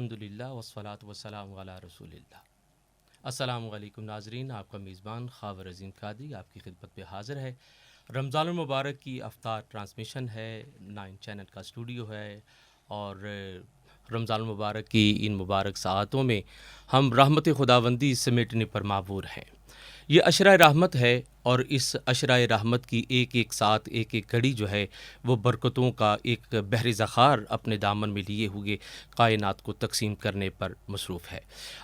الحمدللہ والصلاۃ والسلام علی رسول اللہ۔ السلام علیکم ناظرین، آپ کا میزبان خاور عظیم قادری آپ کی خدمت پہ حاضر ہے۔ رمضان المبارک کی افطار ٹرانسمیشن ہے، 9 چینل کا اسٹوڈیو ہے، اور رمضان المبارک کی ان مبارک ساعتوں میں ہم رحمت خداوندی سمیٹنے پر معمور ہیں۔ یہ عشرہ رحمت ہے، اور اس عشرہ رحمت کی ایک ایک ساتھ ایک ایک گھڑی جو ہے وہ برکتوں کا ایک بحر ذخار اپنے دامن میں لیے ہوئے کائنات کو تقسیم کرنے پر مصروف ہے۔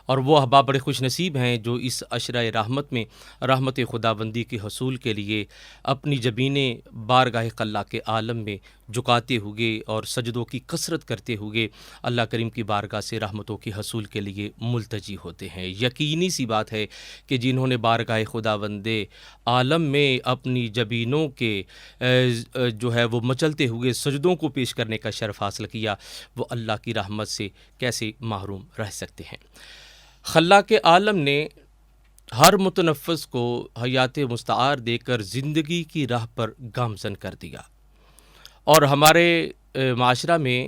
اور وہ احباب بڑے خوش نصیب ہیں جو اس عشرہ رحمت میں رحمت خداوندی کے حصول کے لیے اپنی جبینیں بارگاہ خلا کے عالم میں جھکاتے ہوئے اور سجدوں کی کثرت کرتے ہوئے اللہ کریم کی بارگاہ سے رحمتوں کے حصول کے لیے ملتجی ہوتے ہیں۔ یقینی سی بات ہے کہ جنہوں نے بارگاہ خداوند عالم میں اپنی جبینوں کے جو ہے وہ مچلتے ہوئے سجدوں کو پیش کرنے کا شرف حاصل کیا، وہ اللہ کی رحمت سے کیسے محروم رہ سکتے ہیں۔ خلا کے عالم نے ہر متنفس کو حیات مستعار دے کر زندگی کی راہ پر گامزن کر دیا، اور ہمارے معاشرہ میں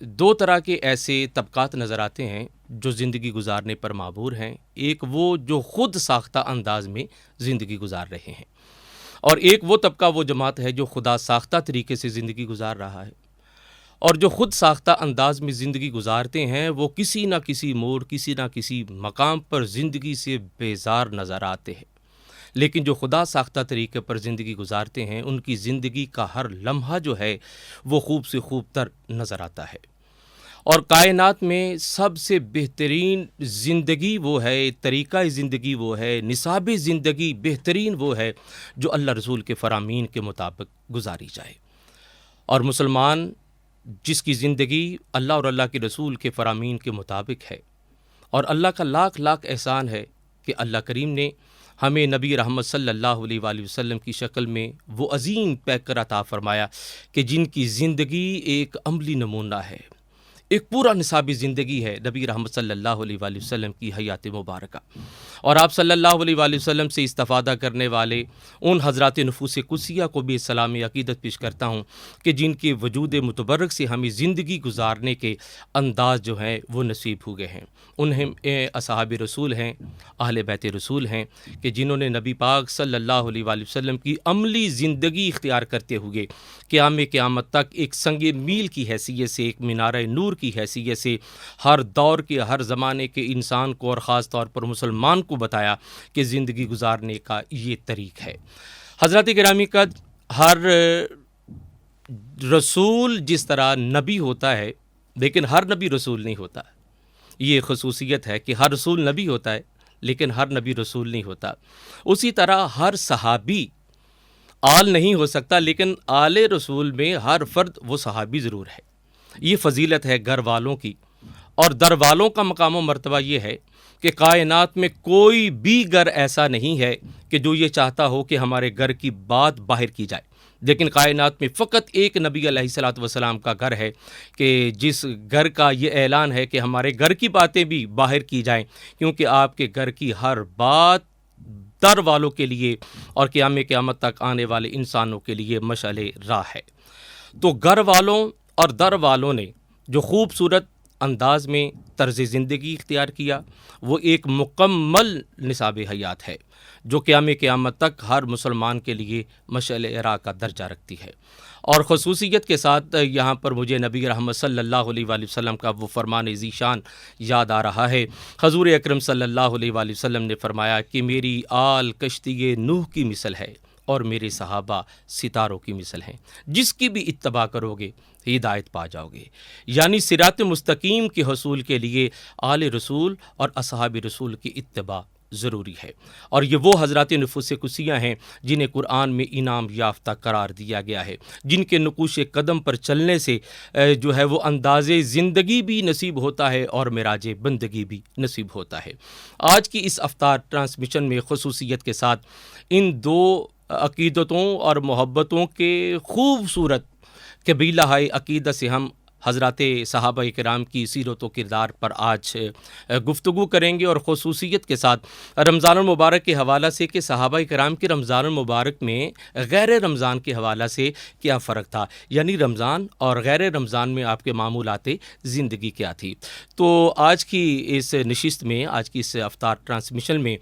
2 طرح کے ایسے طبقات نظر آتے ہیں جو زندگی گزارنے پر معمور ہیں۔ ایک وہ جو خود ساختہ انداز میں زندگی گزار رہے ہیں، اور ایک وہ طبقہ، وہ جماعت ہے جو خدا ساختہ طریقے سے زندگی گزار رہا ہے۔ اور جو خود ساختہ انداز میں زندگی گزارتے ہیں وہ کسی نہ کسی موڑ، کسی نہ کسی مقام پر زندگی سے بیزار نظر آتے ہیں، لیکن جو خدا ساختہ طریقے پر زندگی گزارتے ہیں ان کی زندگی کا ہر لمحہ جو ہے وہ خوب سے خوب تر نظر آتا ہے۔ اور کائنات میں سب سے بہترین زندگی وہ ہے، طریقہ زندگی وہ ہے، نصاب زندگی بہترین وہ ہے جو اللہ رسول کے فرامین کے مطابق گزاری جائے۔ اور مسلمان جس کی زندگی اللہ اور اللہ کے رسول کے فرامین کے مطابق ہے، اور اللہ کا لاکھ لاکھ احسان ہے کہ اللہ کریم نے ہمیں نبی رحمت صلی اللہ علیہ وآلہ وسلم کی شکل میں وہ عظیم پیکر عطا فرمایا کہ جن کی زندگی ایک عملی نمونہ ہے، ایک پورا نصابی زندگی ہے نبی رحمت صلی اللہ علیہ وآلہ وسلم کی حیات مبارکہ۔ اور آپ صلی اللہ علیہ وآلہ وسلم سے استفادہ کرنے والے ان حضرات نفوس قدسیہ کو بھی سلام عقیدت پیش کرتا ہوں کہ جن کے وجود متبرک سے ہمیں زندگی گزارنے کے انداز جو ہیں وہ نصیب ہو گئے ہیں۔ انہیں اصحاب رسول ہیں، اہل بیت رسول ہیں کہ جنہوں نے نبی پاک صلی اللہ علیہ وآلہ وسلم کی عملی زندگی اختیار کرتے ہوئے قیامت تک ایک سنگ میل کی حیثیت سے، ایک مینارہ نور کی حیثیت سے ہر دور کے، ہر زمانے کے انسان کو، اور خاص طور پر مسلمان کو بتایا کہ زندگی گزارنے کا یہ طریق ہے۔ حضرات گرامی کا ہر رسول جس طرح نبی ہوتا ہے، لیکن ہر نبی رسول نہیں ہوتا۔ یہ خصوصیت ہے کہ ہر رسول نبی ہوتا ہے لیکن ہر نبی رسول نہیں ہوتا۔ اسی طرح ہر صحابی آل نہیں ہو سکتا، لیکن آل رسول میں ہر فرد وہ صحابی ضرور ہے۔ یہ فضیلت ہے گھر والوں کی، اور در والوں کا مقام و مرتبہ یہ ہے کہ کائنات میں کوئی بھی گھر ایسا نہیں ہے کہ جو یہ چاہتا ہو کہ ہمارے گھر کی بات باہر کی جائے، لیکن کائنات میں فقط ایک نبی علیہ الصلوۃ والسلام کا گھر ہے کہ جس گھر کا یہ اعلان ہے کہ ہمارے گھر کی باتیں بھی باہر کی جائیں، کیونکہ آپ کے گھر کی ہر بات در والوں کے لیے اور قیامت تک آنے والے انسانوں کے لیے مشعل راہ ہے۔ تو گھر والوں اور در والوں نے جو خوبصورت انداز میں طرز زندگی اختیار کیا، وہ ایک مکمل نصاب حیات ہے جو قیامت تک ہر مسلمان کے لیے مشعل راہ کا درجہ رکھتی ہے۔ اور خصوصیت کے ساتھ یہاں پر مجھے نبی رحمت صلی اللہ علیہ وآلہ وسلم کا وہ فرمان ذیشان یاد آ رہا ہے۔ حضور اکرم صلی اللہ علیہ وآلہ وسلم نے فرمایا کہ میری آل کشتی نوح کی مثل ہے، اور میرے صحابہ ستاروں کی مثل ہیں، جس کی بھی اتباع کرو گے ہدایت پا جاؤ گے۔ یعنی صراط مستقیم کے حصول کے لیے آل رسول اور اصحاب رسول کی اتباع ضروری ہے۔ اور یہ وہ حضرات نفوس قدسیہ ہیں جنہیں قرآن میں انعام یافتہ قرار دیا گیا ہے، جن کے نقوش قدم پر چلنے سے جو ہے وہ انداز زندگی بھی نصیب ہوتا ہے اور معراج بندگی بھی نصیب ہوتا ہے۔ آج کی اس افطار ٹرانسمیشن میں خصوصیت کے ساتھ ان 2 عقیدتوں اور محبتوں کے خوبصورت قبیلہ عقیدت سے ہم حضرات صحابہ کرام کی سیرت و کردار پر آج گفتگو کریں گے، اور خصوصیت کے ساتھ رمضان المبارک کے حوالہ سے کہ صحابہ کرام کے رمضان المبارک میں غیر رمضان کے حوالہ سے کیا فرق تھا، یعنی رمضان اور غیر رمضان میں آپ کے معمولات زندگی کیا تھی۔ تو آج کی اس نشست میں، آج کی اس افطار ٹرانسمیشن میں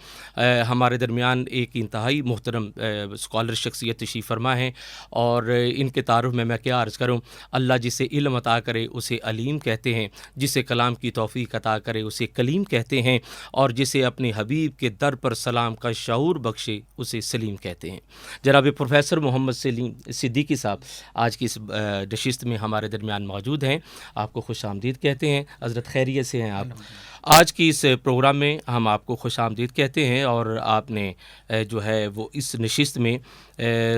ہمارے درمیان ایک انتہائی محترم اسکالر شخصیت تشریف فرما ہے، اور ان کے تعارف میں کیا عرض کروں۔ اللہ جسے علم عطا کرے اسے علیم کہتے ہیں، جسے کلام کی توفیق عطا کرے اسے کلیم کہتے ہیں، اور جسے اپنے حبیب کے در پر سلام کا شعور بخشے اسے سلیم کہتے ہیں۔ جناب پروفیسر محمد سلیم صدیقی صاحب آج کی اس نشست میں ہمارے درمیان موجود ہیں، آپ کو خوش آمدید کہتے ہیں۔ حضرت خیریت سے ہیں آپ؟ آج کی اس پروگرام میں ہم آپ کو خوش آمدید کہتے ہیں، اور آپ نے جو ہے وہ اس نشست میں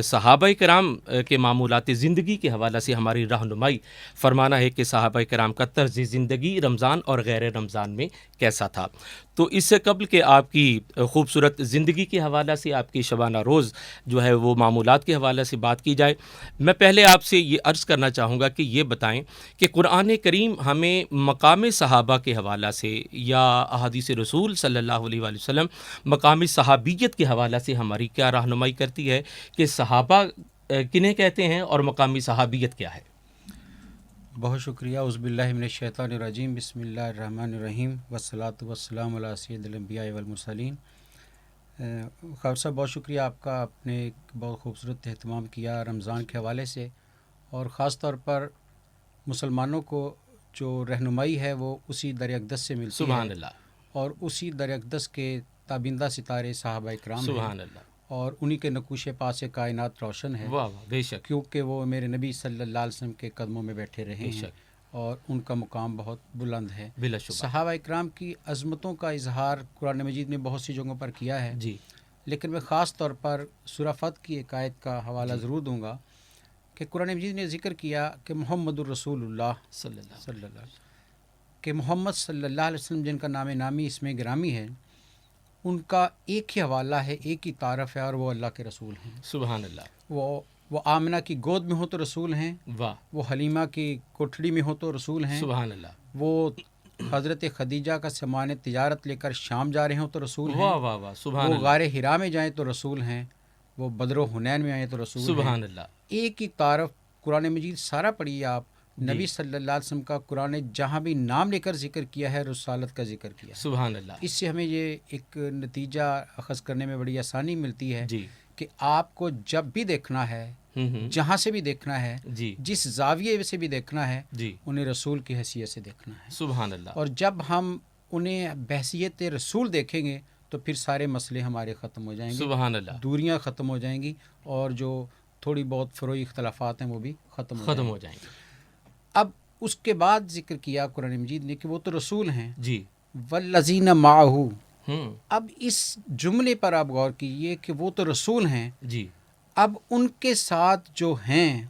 صحابہ کرام کے معمولات زندگی کے حوالہ سے ہماری رہنمائی فرمانا ہے کہ صحابہ کرام کا طرز زندگی رمضان اور غیر رمضان میں کیسا تھا۔ تو اس سے قبل کہ آپ کی خوبصورت زندگی کے حوالہ سے، آپ کی شبانہ روز جو ہے وہ معمولات کے حوالے سے بات کی جائے، میں پہلے آپ سے یہ عرض کرنا چاہوں گا کہ یہ بتائیں کہ قرآن کریم ہمیں مقام صحابہ کے حوالہ سے یا احادیث رسول صلی اللہ علیہ وآلہ وسلم مقام صحابیت کے حوالہ سے ہماری کیا رہنمائی کرتی ہے کہ صحابہ کنہیں کہتے ہیں اور مقامی صحابیت کیا ہے؟ بہت شکریہ۔ اعوذ باللہ من الشیطان الرجیم، بسم اللہ الرحمن الرحیم، والصلاۃ والسلام علی سید الانبیاء والمرسلین۔ خیر صاحب، بہت شکریہ آپ کا، آپ نے ایک بہت خوبصورت اہتمام کیا رمضان کے حوالے سے، اور خاص طور پر مسلمانوں کو جو رہنمائی ہے وہ اسی در اقدس سے ملتی سبحان ہے، اللہ، اور اسی در اقدس کے تابندہ ستارے صحابہ کرام سبحان ہیں، اللہ، اور انہی کے نقوش پا سے کائنات روشن ہے، واہ واہ، بے شک، کیونکہ وہ میرے نبی صلی اللہ علیہ وسلم کے قدموں میں بیٹھے رہے بے ہیں، شک، اور ان کا مقام بہت بلند ہے۔ بلا شبہ، صحابہ اکرام کی عظمتوں کا اظہار قرآن مجید نے بہت سی جگہوں پر کیا ہے، جی، لیکن میں خاص طور پر سورہ فتح کی ایک آیت کا حوالہ ضرور دوں گا کہ قرآن مجید نے ذکر کیا کہ محمد الرسول اللہ صلی اللہ صلی اللہ علیہ وسلم، کہ محمد صلی اللہ علیہ وسلم جن کا نام نامی اس میں گرامی ہے، ان کا ایک ہی حوالہ ہے، ایک ہی تعارف ہے، اور وہ اللہ کے رسول ہیں۔ سبحان اللہ، وہ آمنہ کی گود میں ہو تو رسول ہیں، واہ، وہ حلیمہ کی کوٹھڑی میں ہو تو رسول ہیں، سبحان اللہ، وہ حضرت خدیجہ کا سامان تجارت لے کر شام جا رہے ہوں تو رسول ہیں، واہ واہ واہ، سبحان وہ اللہ، غار حرا میں جائیں تو رسول ہیں، وہ بدر و حنین میں آئیں تو رسول ہیں۔ سبحان اللہ، ایک ہی تعارف قرآن مجید سارا پڑھیے آپ، نبی صلی اللہ علیہ وسلم کا قرآن نے جہاں بھی نام لے کر ذکر کیا ہے رسالت کا ذکر کیا ہے۔ سبحان اللہ، اس سے ہمیں یہ ایک نتیجہ اخذ کرنے میں بڑی آسانی ملتی ہے جی، کہ آپ کو جب بھی دیکھنا ہے، جہاں سے بھی دیکھنا ہے، جی، جس زاویے سے بھی دیکھنا ہے، جی، انہیں رسول کی حیثیت سے دیکھنا ہے، سبحان اللہ، اور جب ہم انہیں بحیثیت رسول دیکھیں گے تو پھر سارے مسئلے ہمارے ختم ہو جائیں گے، سبحان اللہ، دوریاں ختم ہو جائیں گی، اور جو تھوڑی بہت فروعی اختلافات ہیں وہ بھی ختم ہو جائیں گے۔ اب اس کے بعد ذکر کیا قرآن مجید نے کہ وہ تو رسول ہیں، جی، والذین معہ۔ اب اس جملے پر آپ غور کیجیے کہ وہ تو رسول ہیں، جی، اب ان کے ساتھ جو ہیں،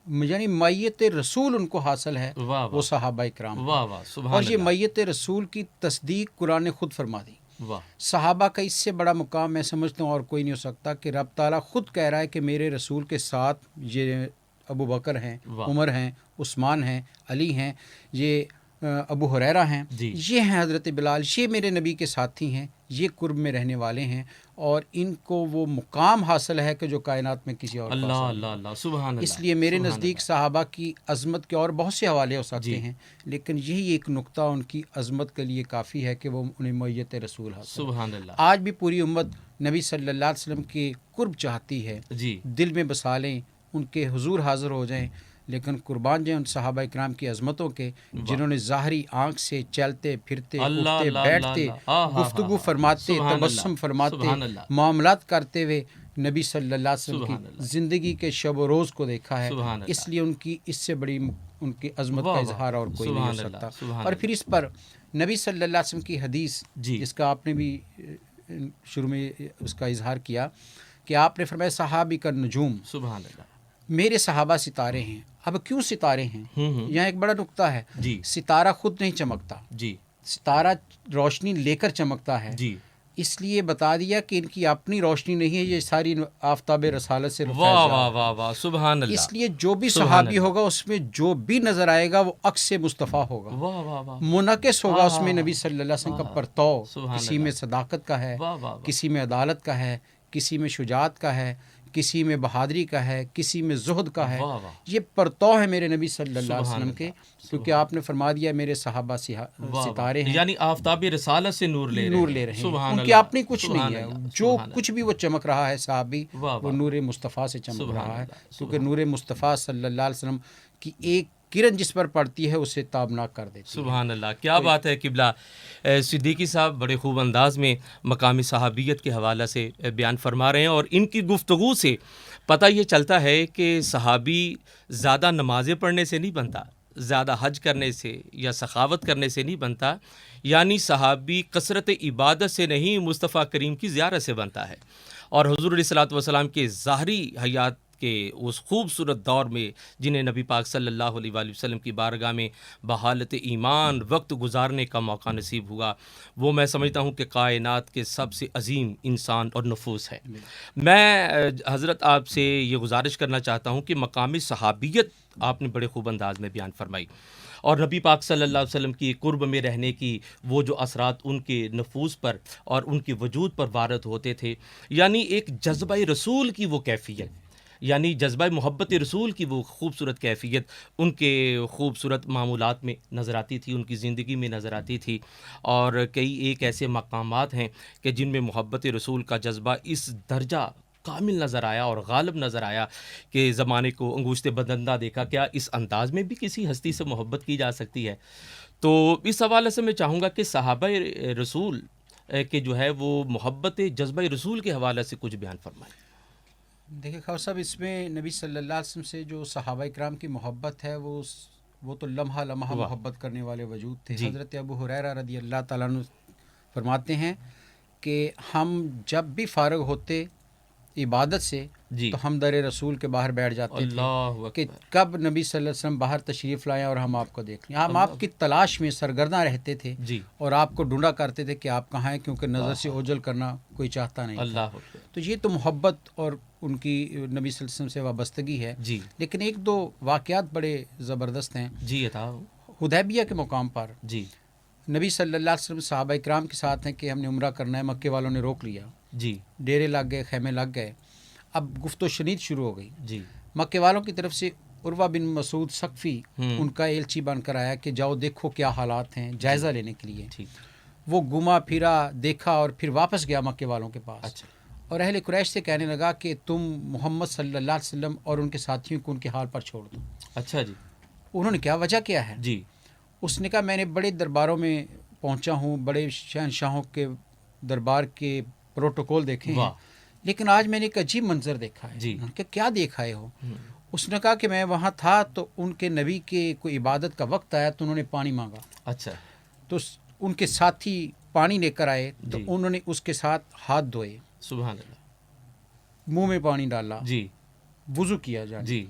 یعنی میت رسول ان کو حاصل ہے، واہ وہ صحابہ کرام، واہ واہ، سبحان اور یہ اللہ، میت رسول کی تصدیق قرآن نے خود فرما دی۔ واہ، صحابہ کا اس سے بڑا مقام میں سمجھتا ہوں اور کوئی نہیں ہو سکتا کہ رب تعالیٰ خود کہہ رہا ہے کہ میرے رسول کے ساتھ یہ ابو بکر ہیں، واہ، عمر ہیں، عثمان ہیں، علی ہیں، یہ ابو ہریرہ ہیں، جی، یہ ہیں حضرت بلال، یہ میرے نبی کے ساتھی ہیں، یہ قرب میں رہنے والے ہیں، اور ان کو وہ مقام حاصل ہے کہ جو کائنات میں کسی اور کو اللہ حاصل اللہ اللہ، سبحان اللہ، اس لیے میرے سبحان نزدیک اللہ، صحابہ کی عظمت کے اور بہت سے حوالے ہو سکتے جی، ہیں، لیکن یہی ایک نقطہ ان کی عظمت کے لیے کافی ہے کہ وہ انہیں میت رسول حاصل ہے۔ سبحان اللہ، آج بھی پوری امت نبی صلی اللہ علیہ وسلم کے قرب چاہتی ہے، جی، دل میں بسا لیں، ان کے حضور حاضر ہو جائیں، لیکن قربان جائیں ان صحابہ اکرام کی عظمتوں کے، جنہوں نے ظاہری آنکھ سے چلتے پھرتے، اللہ اٹھتے اللہ بیٹھتے، اللہ، ہاں ہاں گفتگو ہاں، فرماتے، سبحان تبسم اللہ، فرماتے، سبحان اللہ، معاملات کرتے ہوئے نبی صلی اللہ علیہ وسلم سبحان کی اللہ، زندگی کے شب و روز کو دیکھا ہے، سبحان اللہ، اس لیے ان کی اس سے بڑی ان کی عظمت واہ کا واہ، اظہار اور کوئی نہیں ہو سبحان اللہ، سکتا۔ سبحان اور اللہ، پھر اس پر نبی صلی اللہ علیہ وسلم کی حدیث، جی، جس کا آپ نے بھی شروع میں اس کا اظہار کیا کہ آپ نے فرمایا صحابی کا نجوم، سبحان اللہ، میرے صحابہ ستارے ہیں۔ اب کیوں ستارے ہیں؟ یہاں ایک بڑا نقطہ ہے، جی، ستارہ خود نہیں چمکتا، جی، ستارہ روشنی لے کر چمکتا ہے، جی، اس لیے بتا دیا کہ ان کی اپنی روشنی نہیں ہے، یہ ساری آفتاب رسالت سے واہ واہ واہ واہ سبحان اللہ. اس لیے جو بھی سبحان صحابی اللہ. ہوگا اس میں جو بھی نظر آئے گا وہ عکس مصطفیٰ ہوگا، واہ واہ واہ منعکس ہوگا اس میں نبی صلی اللہ علیہ وسلم کا پرتو. سبحان کسی میں صداقت کا ہے، واہ واہ واہ. کسی میں عدالت کا ہے، کسی میں شجاعت کا ہے، کسی میں بہادری کا ہے، کسی میں زہد کا ہے. واہ واہ. یہ پرتو ہے میرے نبی صلی اللہ علیہ سبحان وسلم کے، اللہ. کیونکہ آپ نے فرما دیا میرے صحابہ واہ واہ. ستارے ہیں، یعنی آفتاب رسالت سے نور لے رہے ہیں. ہیں. سبحان ان کی اللہ. اپنی کچھ سبحان نہیں ہے، اللہ. جو سبحان کچھ بھی وہ چمک رہا ہے صحابی واہ وہ واہ. نور مصطفیٰ سے چمک سبحان رہا ہے، اللہ. کیونکہ سبحان نور مصطفیٰ صلی اللہ علیہ وسلم کی ایک کرن جس پر پڑتی ہے اسے تابناک کر دیتی ہے. سبحان اللہ. کیا بات ہے قبلہ. صدیقی صاحب بڑے خوب انداز میں مقامی صحابیت کے حوالے سے بیان فرما رہے ہیں، اور ان کی گفتگو سے پتہ یہ چلتا ہے کہ صحابی زیادہ نمازیں پڑھنے سے نہیں بنتا، زیادہ حج کرنے سے یا سخاوت کرنے سے نہیں بنتا، یعنی صحابی کثرت عبادت سے نہیں مصطفیٰ کریم کی زیارت سے بنتا ہے. اور حضور علیہ الصلوۃ والسلام کے ظاہری حیات کے اس خوبصورت دور میں جنہیں نبی پاک صلی اللہ علیہ وآلہ وسلم کی بارگاہ میں بحالت ایمان وقت گزارنے کا موقع نصیب ہوا، وہ میں سمجھتا ہوں کہ کائنات کے سب سے عظیم انسان اور نفوس ہے. میں حضرت آپ سے یہ گزارش کرنا چاہتا ہوں کہ مقامی صحابیت آپ نے بڑے خوب انداز میں بیان فرمائی، اور نبی پاک صلی اللہ علیہ وسلم کی قرب میں رہنے کی وہ جو اثرات ان کے نفوس پر اور ان کے وجود پر وارد ہوتے تھے، یعنی ایک جذبہ رسول کی وہ کیفیت، یعنی جذبہ محبت رسول کی وہ خوبصورت کیفیت ان کے خوبصورت معمولات میں نظر آتی تھی، ان کی زندگی میں نظر آتی تھی. اور کئی ایک ایسے مقامات ہیں کہ جن میں محبت رسول کا جذبہ اس درجہ کامل نظر آیا اور غالب نظر آیا کہ زمانے کو انگشت بدندہ دیکھا. کیا اس انداز میں بھی کسی ہستی سے محبت کی جا سکتی ہے؟ تو اس حوالے سے میں چاہوں گا کہ صحابہ رسول کہ جو ہے وہ محبت جذبہ رسول کے حوالے سے کچھ بیان فرمائیں. دیکھیں خواجہ صاحب، اس میں نبی صلی اللہ علیہ وسلم سے جو صحابہ کرام کی محبت ہے وہ تو لمحہ لمحہ محبت کرنے والے وجود تھے. حضرت ابو ہریرہ رضی اللہ تعالیٰ عنہ فرماتے ہیں کہ ہم جب بھی فارغ ہوتے عبادت سے تو ہم در رسول کے باہر بیٹھ جاتے تھے کہ کب نبی صلی اللہ علیہ وسلم باہر تشریف لائیں اور ہم آپ کو دیکھ لیں. ہم آپ کی تلاش میں سرگرداں رہتے تھے اور آپ کو ڈھونڈا کرتے تھے کہ آپ کہاں ہیں، کیونکہ نظر سے اوجھل کرنا کوئی چاہتا نہیں تھا. تو یہ تو محبت اور ان کی نبی صلی اللہ علیہ وسلم سے وابستگی ہے. لیکن ایک دو واقعات بڑے زبردست ہیں. حدیبیہ کے مقام پر نبی صلی اللہ علیہ وسلم صحابہ کرام کے ساتھ ہیں کہ ہم نے عمرہ کرنا ہے، مکے والوں نے روک لیا، ڈیرے لگ گئے، خیمے لگ گئے. اب گفت و شنید شروع ہو گئی. مکے والوں کی طرف سے عروہ بن مسعود ثقفی ان کا ایلچی بن کر آیا کہ جاؤ دیکھو کیا حالات ہیں، جائزہ لینے کے لیے. وہ گھما پھرا، دیکھا اور پھر واپس گیا مکے والوں کے پاس. اور اہل قریش سے کہنے لگا کہ تم محمد صلی اللہ علیہ وسلم اور ان کے ساتھیوں کو ان کے حال پر چھوڑ دو. اچھا جی. انہوں نے کہا وجہ کیا ہے؟ اس نے کہا میں نے بڑے درباروں میں پہنچا ہوں، بڑے شہنشاہوں کے دربار کے پروٹوکول دیکھے ہیں، لیکن آج میں نے ایک عجیب منظر دیکھا ہے. کہ کیا دیکھا ہے ہو؟ اس نے کہا کہ میں وہاں تھا تو ان کے نبی کے کوئی عبادت کا وقت آیا تو انہوں نے پانی مانگا. اچھا. تو ان کے ساتھی پانی لے کر آئے تو انہوں نے اس کے ساتھ ہاتھ دھوئے، سبحان اللہ، منہ میں پانی ڈالا، وضو کیا جائے.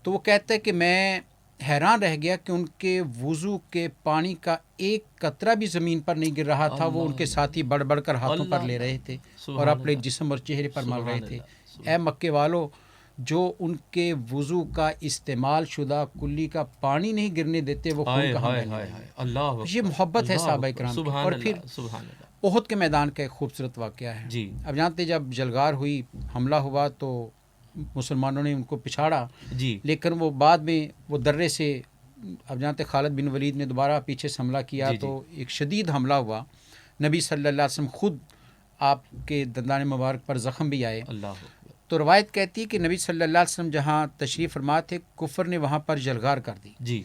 تو وہ کہتا ہے کہ میں حیران رہ گیا کہ ان کے وضو کے پانی کا ایک قطرہ بھی زمین پر نہیں گر رہا تھا. وہ ان کے ساتھی بڑھ بڑھ کر ہاتھوں پر لے رہے تھے اور اپنے جسم اور چہرے پر مل رہے تھے. اے مکے والو، جو ان کے وضو کا استعمال شدہ کلی کا پانی نہیں گرنے دیتے وہ خون کہاں بہنے لگے. یہ محبت ہے صحابہ کرام کی. اور پھر احد کے میدان کا ایک خوبصورت واقعہ ہے. اب جانتے جب جلگار ہوئی، حملہ ہوا تو مسلمانوں نے ان کو پچھاڑا، لیکن وہ بعد میں وہ درے سے، اب جانتے خالد بن ولید نے دوبارہ پیچھے سے حملہ کیا تو ایک شدید حملہ ہوا. نبی صلی اللہ علیہ وسلم خود آپ کے دندان مبارک پر زخم بھی آئے. تو روایت کہتی ہے کہ نبی صلی اللہ علیہ وسلم جہاں تشریف فرما تھے کفر نے وہاں پر جلگار کر دی.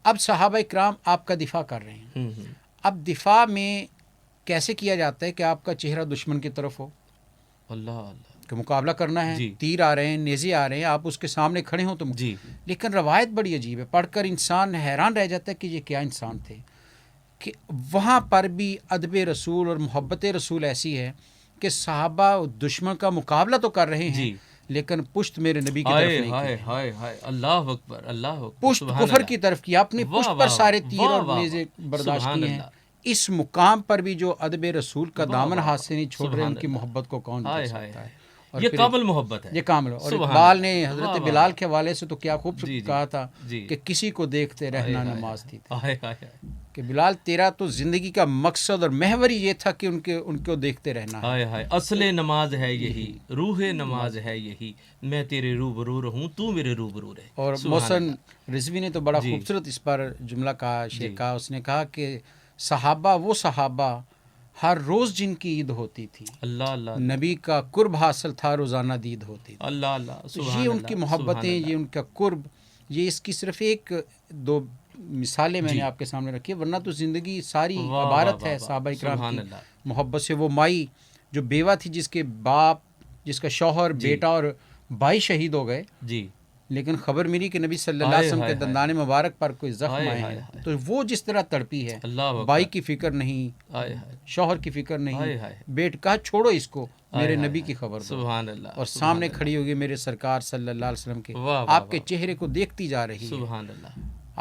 اب صحابہ کرام آپ کا دفاع کر رہے ہیں. اب دفاع میں کیسے کیا جاتا ہے کہ آپ کا چہرہ دشمن کی طرف ہو، کہ مقابلہ کرنا ہے، تیر آ رہے ہیں، نیزے آ رہے ہیں، آپ اس کے سامنے کھڑے ہوں تم. لیکن روایت بڑی عجیب ہے، پڑھ کر انسان حیران رہ جاتا ہے کہ یہ کیا انسان تھے، کہ وہاں پر بھی ادب رسول اور محبت رسول ایسی ہے کہ صحابہ دشمن کا مقابلہ تو کر رہے ہیں لیکن پشت میرے نبی کی طرف نہیں کی. اللہ اکبر، اللہ اکبر. پشت کفر کی طرف کی، اپنی پشت پر سارے تیر اور نیزے برداشت کیے ہیں. اس مقام پر بھی جو ادب رسول کا واہ دامن واہ ہاتھ سے نہیں چھوڑ رہے، سبحان ان کی اللہ، محبت کو کون ہائے کر ہائے سکتا ہے؟ ہائے، اور یہ پھر کامل محبت ہے، یہ کامل اور سبحان اقبال اللہ، نے واہ حضرت واہ، بلال کے حوالے سے تو کیا خوب جی جی کہا تھا جی، کہ کسی کو دیکھتے ہائے رہنا ہائے نماز تھی، ہائے ہائے ہائے، کہ بلال تیرا تو زندگی کا مقصد اور محور ہی یہ تھا کہ ان کو دیکھتے رہنا ہے۔ ہائے ہائے، اصل نماز ہے یہی، روح نماز ہے یہی، میں تیرے روبرو رہوں تو میرے روبرو رہے، اور سبحان محسن اللہ، رضوی نے تو بڑا جی خوبصورت اس پر جملہ کہا، جی، شعر کہا، اس نے کہا کہ صحابہ وہ صحابہ ہر روز جن کی عید ہوتی تھی، اللہ اللہ اللہ، نبی کا قرب حاصل تھا روزانہ دید ہوتی تھی۔ اللہ اللہ، تو یہ سبحان ان کی اللہ، محبتیں، سبحان یہ اللہ، ان کا قرب، یہ اس کی صرف ایک دو مثالیں میں جی، نے آپ کے سامنے رکھی ہے، ورنہ تو زندگی ساری واہ واہ عبارت واہ ہے واہ، صحابہ اکرام سبحان کی اللہ، محبت سے۔ وہ مائی جو بیوہ تھی، جس کے باپ، جس کا شوہر، جی بیٹا اور بھائی شہید ہو گئے، جی، لیکن خبر ملی کہ نبی صلی اللہ ہائے علیہ وسلم کے ہائے ہائے، دندان مبارک پر کوئی زخم ہائے آئے ہائے ہیں، ہائے، تو وہ جس طرح تڑپی ہے، اللہ بھائی اکبر، کی فکر نہیں، ہائے ہائے شوہر کی فکر نہیں، ہائے ہائے، بیٹ کہا چھوڑو اس کو، ہائے میرے ہائے نبی ہائے، کی خبر دو، سبحان اللہ، اور سبحان سامنے اللہ، کھڑی ہوگی میرے سرکار صلی اللہ علیہ وسلم کے، واہ واہ آپ کے واہ، چہرے کو دیکھتی جا رہی ہے۔ سبحان اللہ،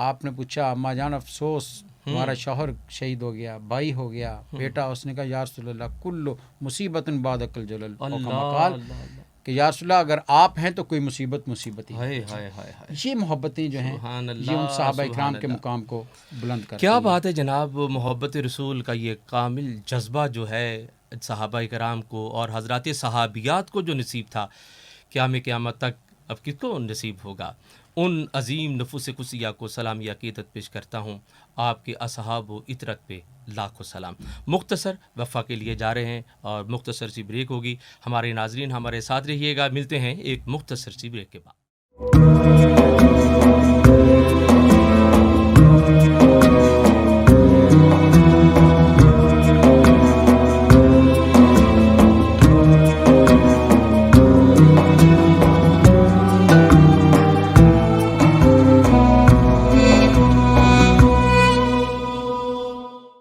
آپ نے پوچھا اما جان افسوس تمہارا ہوں، شوہر شہید ہو گیا، بھائی ہو گیا، بیٹا؟ اس نے کہا یا رسول اللہ کل مصیبت بعد الجلل، اور اللہ کما قال اللہ اللہ، کہ یا رسول اللہ اگر آپ ہیں تو کوئی مصیبت ہی ہے۔ ہائے ہائے ہائے ہائے، یہ محبتیں جو ہیں سبحان یہ ان اللہ، صحابہ سبحان اکرام کے اللہ، مقام کو بلند کرتی کیا ہیں۔ بات ہے جناب، محبت رسول کا یہ کامل جذبہ جو ہے صحابہ کرام کو اور حضرات صحابیات کو جو نصیب تھا، قیام قیامت تک اب کس کو نصیب ہوگا؟ ان عظیم نفوس قدسیہ کو سلامی عقیدت پیش کرتا ہوں، آپ کے اصحاب و اطرت پہ لاکھوں سلام۔ مختصر وفا کے لیے جا رہے ہیں اور مختصر سی بریک ہوگی، ہمارے ناظرین ہمارے ساتھ رہیے گا، ملتے ہیں ایک مختصر سی بریک کے بعد۔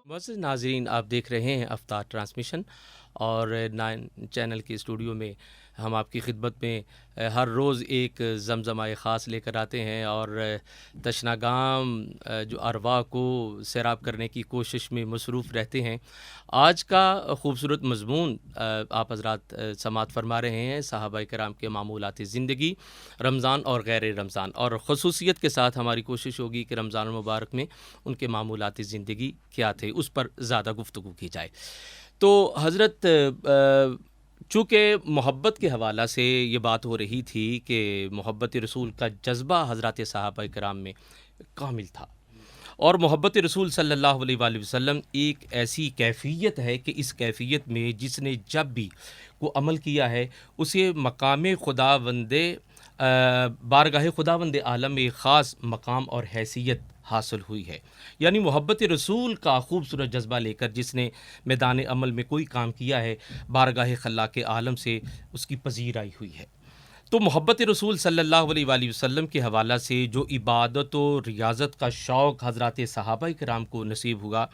معزز ناظرین، آپ دیکھ رہے ہیں افطار ٹرانسمیشن، اور 9 چینل کے اسٹوڈیو میں ہم آپ کی خدمت میں ہر روز ایک زمزمہ خاص لے کر آتے ہیں اور تشناگام جو ارواح کو سیراب کرنے کی کوشش میں مصروف رہتے ہیں۔ آج کا خوبصورت مضمون آپ حضرات سماعت فرما رہے ہیں صحابہ کرام کے معمولات زندگی، رمضان اور غیر رمضان، اور خصوصیت کے ساتھ ہماری کوشش ہوگی کہ رمضان المبارک میں ان کے معمولات زندگی کیا تھے، اس پر زیادہ گفتگو کی جائے۔ تو حضرت چونکہ محبت کے حوالہ سے یہ بات ہو رہی تھی کہ محبت رسول کا جذبہ حضرات صحابہ کرام میں کامل تھا، اور محبت رسول صلی اللہ علیہ وآلہ وسلم ایک ایسی کیفیت ہے کہ اس کیفیت میں جس نے جب بھی کو عمل کیا ہے اسے مقام خداوند بارگاہ خداوند عالم میں خاص مقام اور حیثیت حاصل ہوئی ہے۔ یعنی محبت رسول کا خوبصورت جذبہ لے کر جس نے میدان عمل میں کوئی کام کیا ہے، بارگاہ خلاق عالم سے اس کی پذیرائی ہوئی ہے۔ تو محبت رسول صلی اللہ علیہ وآلہ وسلم کے حوالہ سے جو عبادت و ریاضت کا شوق حضرات صحابہ کرام کو نصیب ہوا،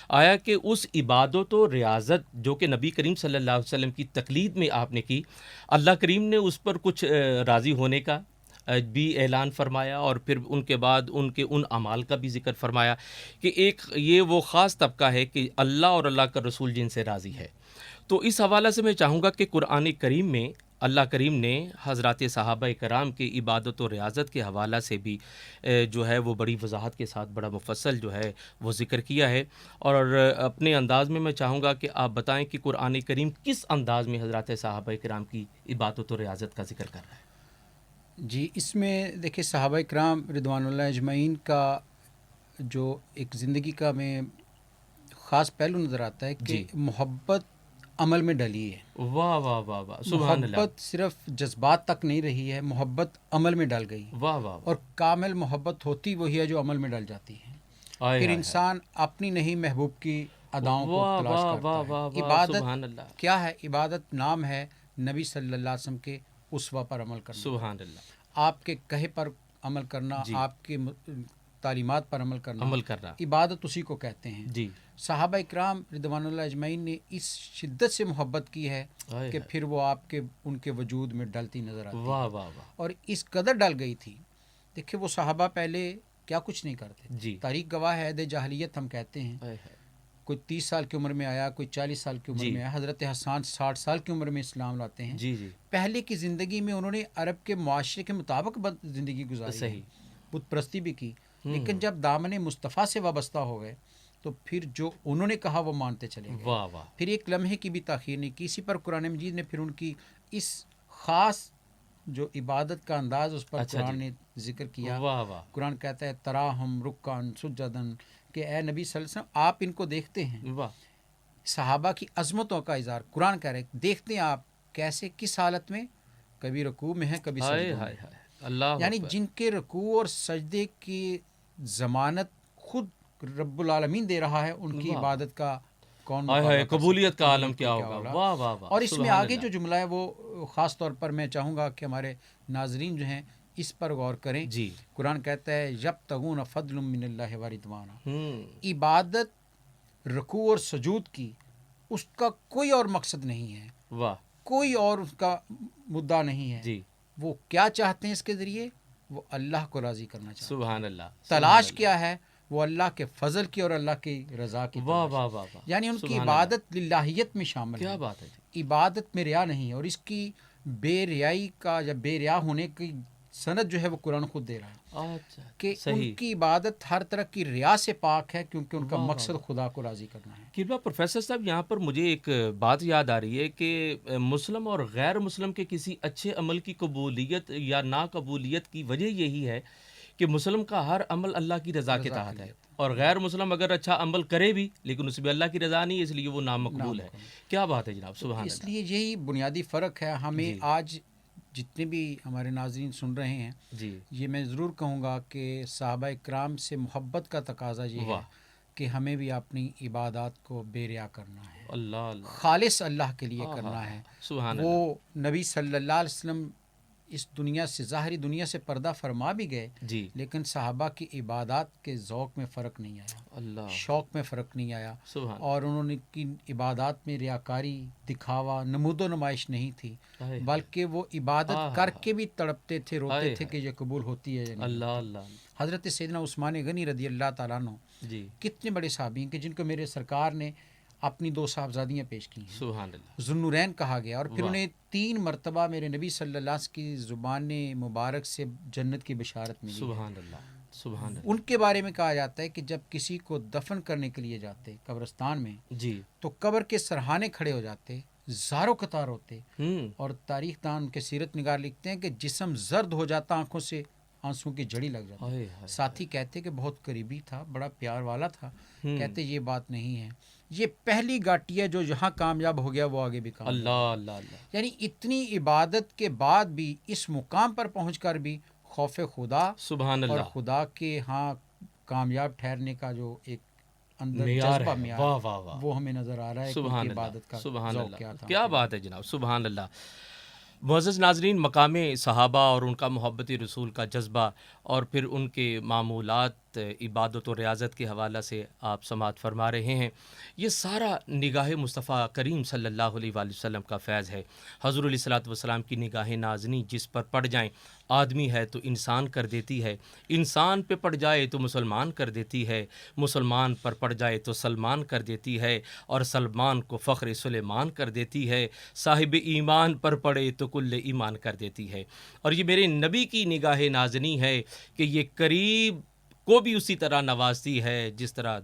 آیا کہ اس عبادت و ریاضت جو کہ نبی کریم صلی اللہ علیہ وسلم کی تقلید میں آپ نے کی، اللہ کریم نے اس پر کچھ راضی ہونے کا بھی اعلان فرمایا، اور پھر ان کے بعد ان کے ان اعمال کا بھی ذکر فرمایا کہ ایک یہ وہ خاص طبقہ ہے کہ اللہ اور اللہ کا رسول جن سے راضی ہے۔ تو اس حوالہ سے میں چاہوں گا کہ قرآن کریم میں اللہ کریم نے حضرات صحابہ کرام کے عبادت و ریاضت کے حوالہ سے بھی جو ہے وہ بڑی وضاحت کے ساتھ بڑا مفصل جو ہے وہ ذکر کیا ہے، اور اپنے انداز میں چاہوں گا کہ آپ بتائیں کہ قرآن کریم کس انداز میں حضرات صحابہ کرام کی عبادت و ریاضت کا ذکر کر رہا ہے۔ جی، اس میں دیکھیں صحابہ کرام رضوان اللہ اجمعین کا جو ایک زندگی کا میں خاص پہلو نظر آتا ہے کہ جی، محبت عمل میں ڈلی ہے۔ واہ واہ واہ واہ، سبحان اللہ، محبت صرف جذبات تک نہیں رہی ہے، محبت عمل میں ڈل گئی، واہ واہ، اور کامل محبت ہوتی وہی ہے جو عمل میں ڈل جاتی ہے۔ آئے پھر ہائے انسان اپنی نہیں محبوب کی اداؤں کو واہ تلاش واہ کرتا واہ ہے۔ واہ واہ، عبادت سبحان اللہ، کیا ہے؟ عبادت نام ہے نبی صلی اللہ علیہ وسلم کے اسوہ پر عمل کرنا، سبحان اللہ، آپ کے کہے پر عمل کرنا، جی، آپ کے تعلیمات پر عمل کرنا، عمل کر رہا، عبادت اسی کو کہتے ہیں۔ جی، صحابہ اکرام رضوان اللہ اجمعین نے اس شدت سے محبت کی ہے آئے کہ ہائے، پھر وہ آپ کے ان کے وجود میں ڈلتی نظر آتی ہے، واہ واہ واہ، اور اس قدر ڈل گئی تھی۔ دیکھیں وہ صحابہ پہلے کیا کچھ نہیں کرتے، جی، تاریخ گواہ ہے، عہد جاہلیت ہم کہتے ہیں، آئے ہائے، کوئی 30 سال کی عمر میں آیا، کوئی 40 سال کی عمر جی میں آیا. حضرت حسان 60 سال کی عمر میں اسلام لاتے ہیں. جی جی پہلے کی زندگی میں انہوں نے عرب کے معاشرے کے مطابق زندگی گزاری ہے، صحیح. بت پرستی بھی کی، ہوں. لیکن جب دامن مصطفیٰ سے وابستہ ہو گئے تو پھر جو انہوں نے کہا وہ مانتے چلے گئے. واہ واہ. پھر ایک لمحے کی بھی تاخیر نہیں کی. اسی پر قرآن مجید نے پھر ان کی اس خاص جو عبادت کا انداز اس پر اچھا قرآن جی. نے ذکر کیا. واہ واہ. قرآن کہتا ہے تراہم رکعن سجدن، کہ اے نبی صلی اللہ علیہ وسلم آپ ان کو دیکھتے ہیں. واہ. صحابہ کی عظمتوں کا اظہار قرآن کہہ رہے دیکھتے ہیں آپ کیسے، کس حالت میں، کبھی رکوع میں ہیں کبھی ہائے سجدوں میں. ہائے ہائے. اللہ یعنی اکبر. جن کے رکوع اور سجدے کی ضمانت خود رب العالمین دے رہا ہے، ان کی واہ. عبادت کا کون ہائے ہائے. مقابلہ کر قبولیت سکتا کا ہے؟ عالم کیا ہوگا. واہ واہ واہ. اور اس میں سبحان آگے اللہ. جو جملہ ہے وہ خاص طور پر میں چاہوں گا کہ ہمارے ناظرین جو ہیں اس پر غور کریں. جی. قرآن کہتا ہے یبتغون فضلا من اللہ ورضوانا. ہوں. عبادت رکوع اور سجود کی اس کا کوئی اور مقصد نہیں ہے، واہ. کوئی اور اس کا مدعا نہیں ہے. جی. وہ کیا چاہتے ہیں اس کے ذریعے؟ وہ اللہ کو راضی کرنا چاہتے ہیں. سبحان اللہ. تلاش کیا ہے؟ وہ اللہ کے فضل کی اور اللہ کی رضا کی واہ تلاش. واہ واہ واہ. یعنی ان کی سبحان عبادت للہیت میں شامل کیا ہے. بات ہے جی. عبادت میں ریا نہیں ہے، اور اس کی بے ریائی کا یا بے ریا ہونے کی سند جو ہے وہ قرآن خود دے رہا ہے اچھا. کہ ان صحیح. کی عبادت ہر طرح کی ریا سے پاک ہے، کیونکہ ان کا واہ واہ مقصد واہ. خدا کو راضی کرنا ہے. قبلہ پروفیسر صاحب، یہاں پر مجھے ایک بات یاد آ رہی ہے کہ مسلم اور غیر مسلم کے کسی اچھے عمل کی قبولیت یا ناقبولیت کی وجہ یہی ہے کہ مسلم کا ہر عمل اللہ کی رضا کے رضا تحت کے ہے، لیے. اور غیر مسلم اگر اچھا عمل کرے بھی لیکن اس میں اللہ کی رضا نہیں ہے، اس لیے وہ نامقبول ہے. کیا بات ہے جناب. سبحان اس اللہ. لیے یہی بنیادی فرق ہے. ہمیں جی. آج جتنے بھی ہمارے ناظرین سن رہے ہیں، جی. یہ میں ضرور کہوں گا کہ صحابہ کرام سے محبت کا تقاضا یہ ہے واہ. کہ ہمیں بھی اپنی عبادات کو بے ریا کرنا ہے، اللہ اللہ. خالص اللہ کے لیے آہا. کرنا ہے. سبحان اللہ. وہ نبی صلی اللہ علیہ وسلم اس دنیا سے، ظاہری دنیا سے پردہ فرما بھی گئے، جی. لیکن صحابہ کی عبادات کے ذوق میں فرق نہیں آیا، اللہ. شوق میں فرق نہیں آیا، سبحان. اور انہوں نے کی عبادات میں ریاکاری، دکھاوا، نمود و نمائش نہیں تھی، ہائے. بلکہ وہ عبادت آہا. کر کے بھی تڑپتے تھے، روتے ہائے تھے ہائے. کہ یہ قبول ہوتی ہے یا نہیں. اللہ اللہ. حضرت سیدنا عثمان غنی رضی اللہ تعالیٰ عنہ جی. کتنے بڑے صحابی ہیں کہ جن کو میرے سرکار نے اپنی 2 صاحبزادیاں پیش کی ہیں. سبحان اللہ. ذوالنورین کہا گیا، اور پھر واہ. انہیں 3 مرتبہ میرے نبی صلی اللہ علیہ وسلم کی زبان مبارک سے جنت کی بشارت ملی ہے. سبحان اللہ. سبحان اللہ. ان کے بارے میں کہا جاتا ہے کہ جب کسی کو دفن کرنے کے لیے جاتے قبرستان میں، جی. تو قبر کے سرہانے کھڑے ہو جاتے، زاروں قطار ہوتے، ہوں. اور تاریخ دان کے سیرت نگار لکھتے ہیں کہ جسم زرد ہو جاتا، آنکھوں سے آنسوں کی جھڑی لگ جاتی. ہائے ہائے. ساتھی کہتے کہ بہت قریبی تھا، بڑا پیار والا تھا. ہوں. کہتے یہ بات نہیں ہے، یہ پہلی گاٹی ہے جو جہاں کامیاب ہو گیا وہ آگے بھی کامیاب. اللہ اللہ اللہ. یعنی اتنی عبادت کے بعد بھی اس مقام پر پہنچ کر بھی خوف خدا سبحان اور اللہ. خدا کے ہاں کامیاب ٹھہرنے کا جو ایک اندر معیار جذبہ ہے. معیار واہ واہ واہ. وہ ہمیں نظر آ رہا ہے کہ ان سبحان کی اللہ. عبادت کا سبحان ذوق اللہ. کیا تھا. کیا بات ہے جناب. سبحان اللہ. معزز ناظرین، مقام صحابہ اور ان کا محبت رسول کا جذبہ، اور پھر ان کے معمولات عبادت و ریاضت کے حوالہ سے آپ سماعت فرما رہے ہیں. یہ سارا نگاہ مصطفیٰ کریم صلی اللہ علیہ وآلہ وسلم کا فیض ہے. حضور علیہ الصلوۃ والسلام کی نگاہ نازنی جس پر پڑ جائیں، آدمی ہے تو انسان کر دیتی ہے، انسان پہ پڑ جائے تو مسلمان کر دیتی ہے، مسلمان پر پڑ جائے تو سلمان کر دیتی ہے، اور سلمان کو فخر سلیمان کر دیتی ہے، صاحب ایمان پر پڑے تو کل ایمان کر دیتی ہے. اور یہ میرے نبی کی نگاہ نازنی ہے کہ یہ قریب کو بھی اسی طرح نوازتی ہے جس طرح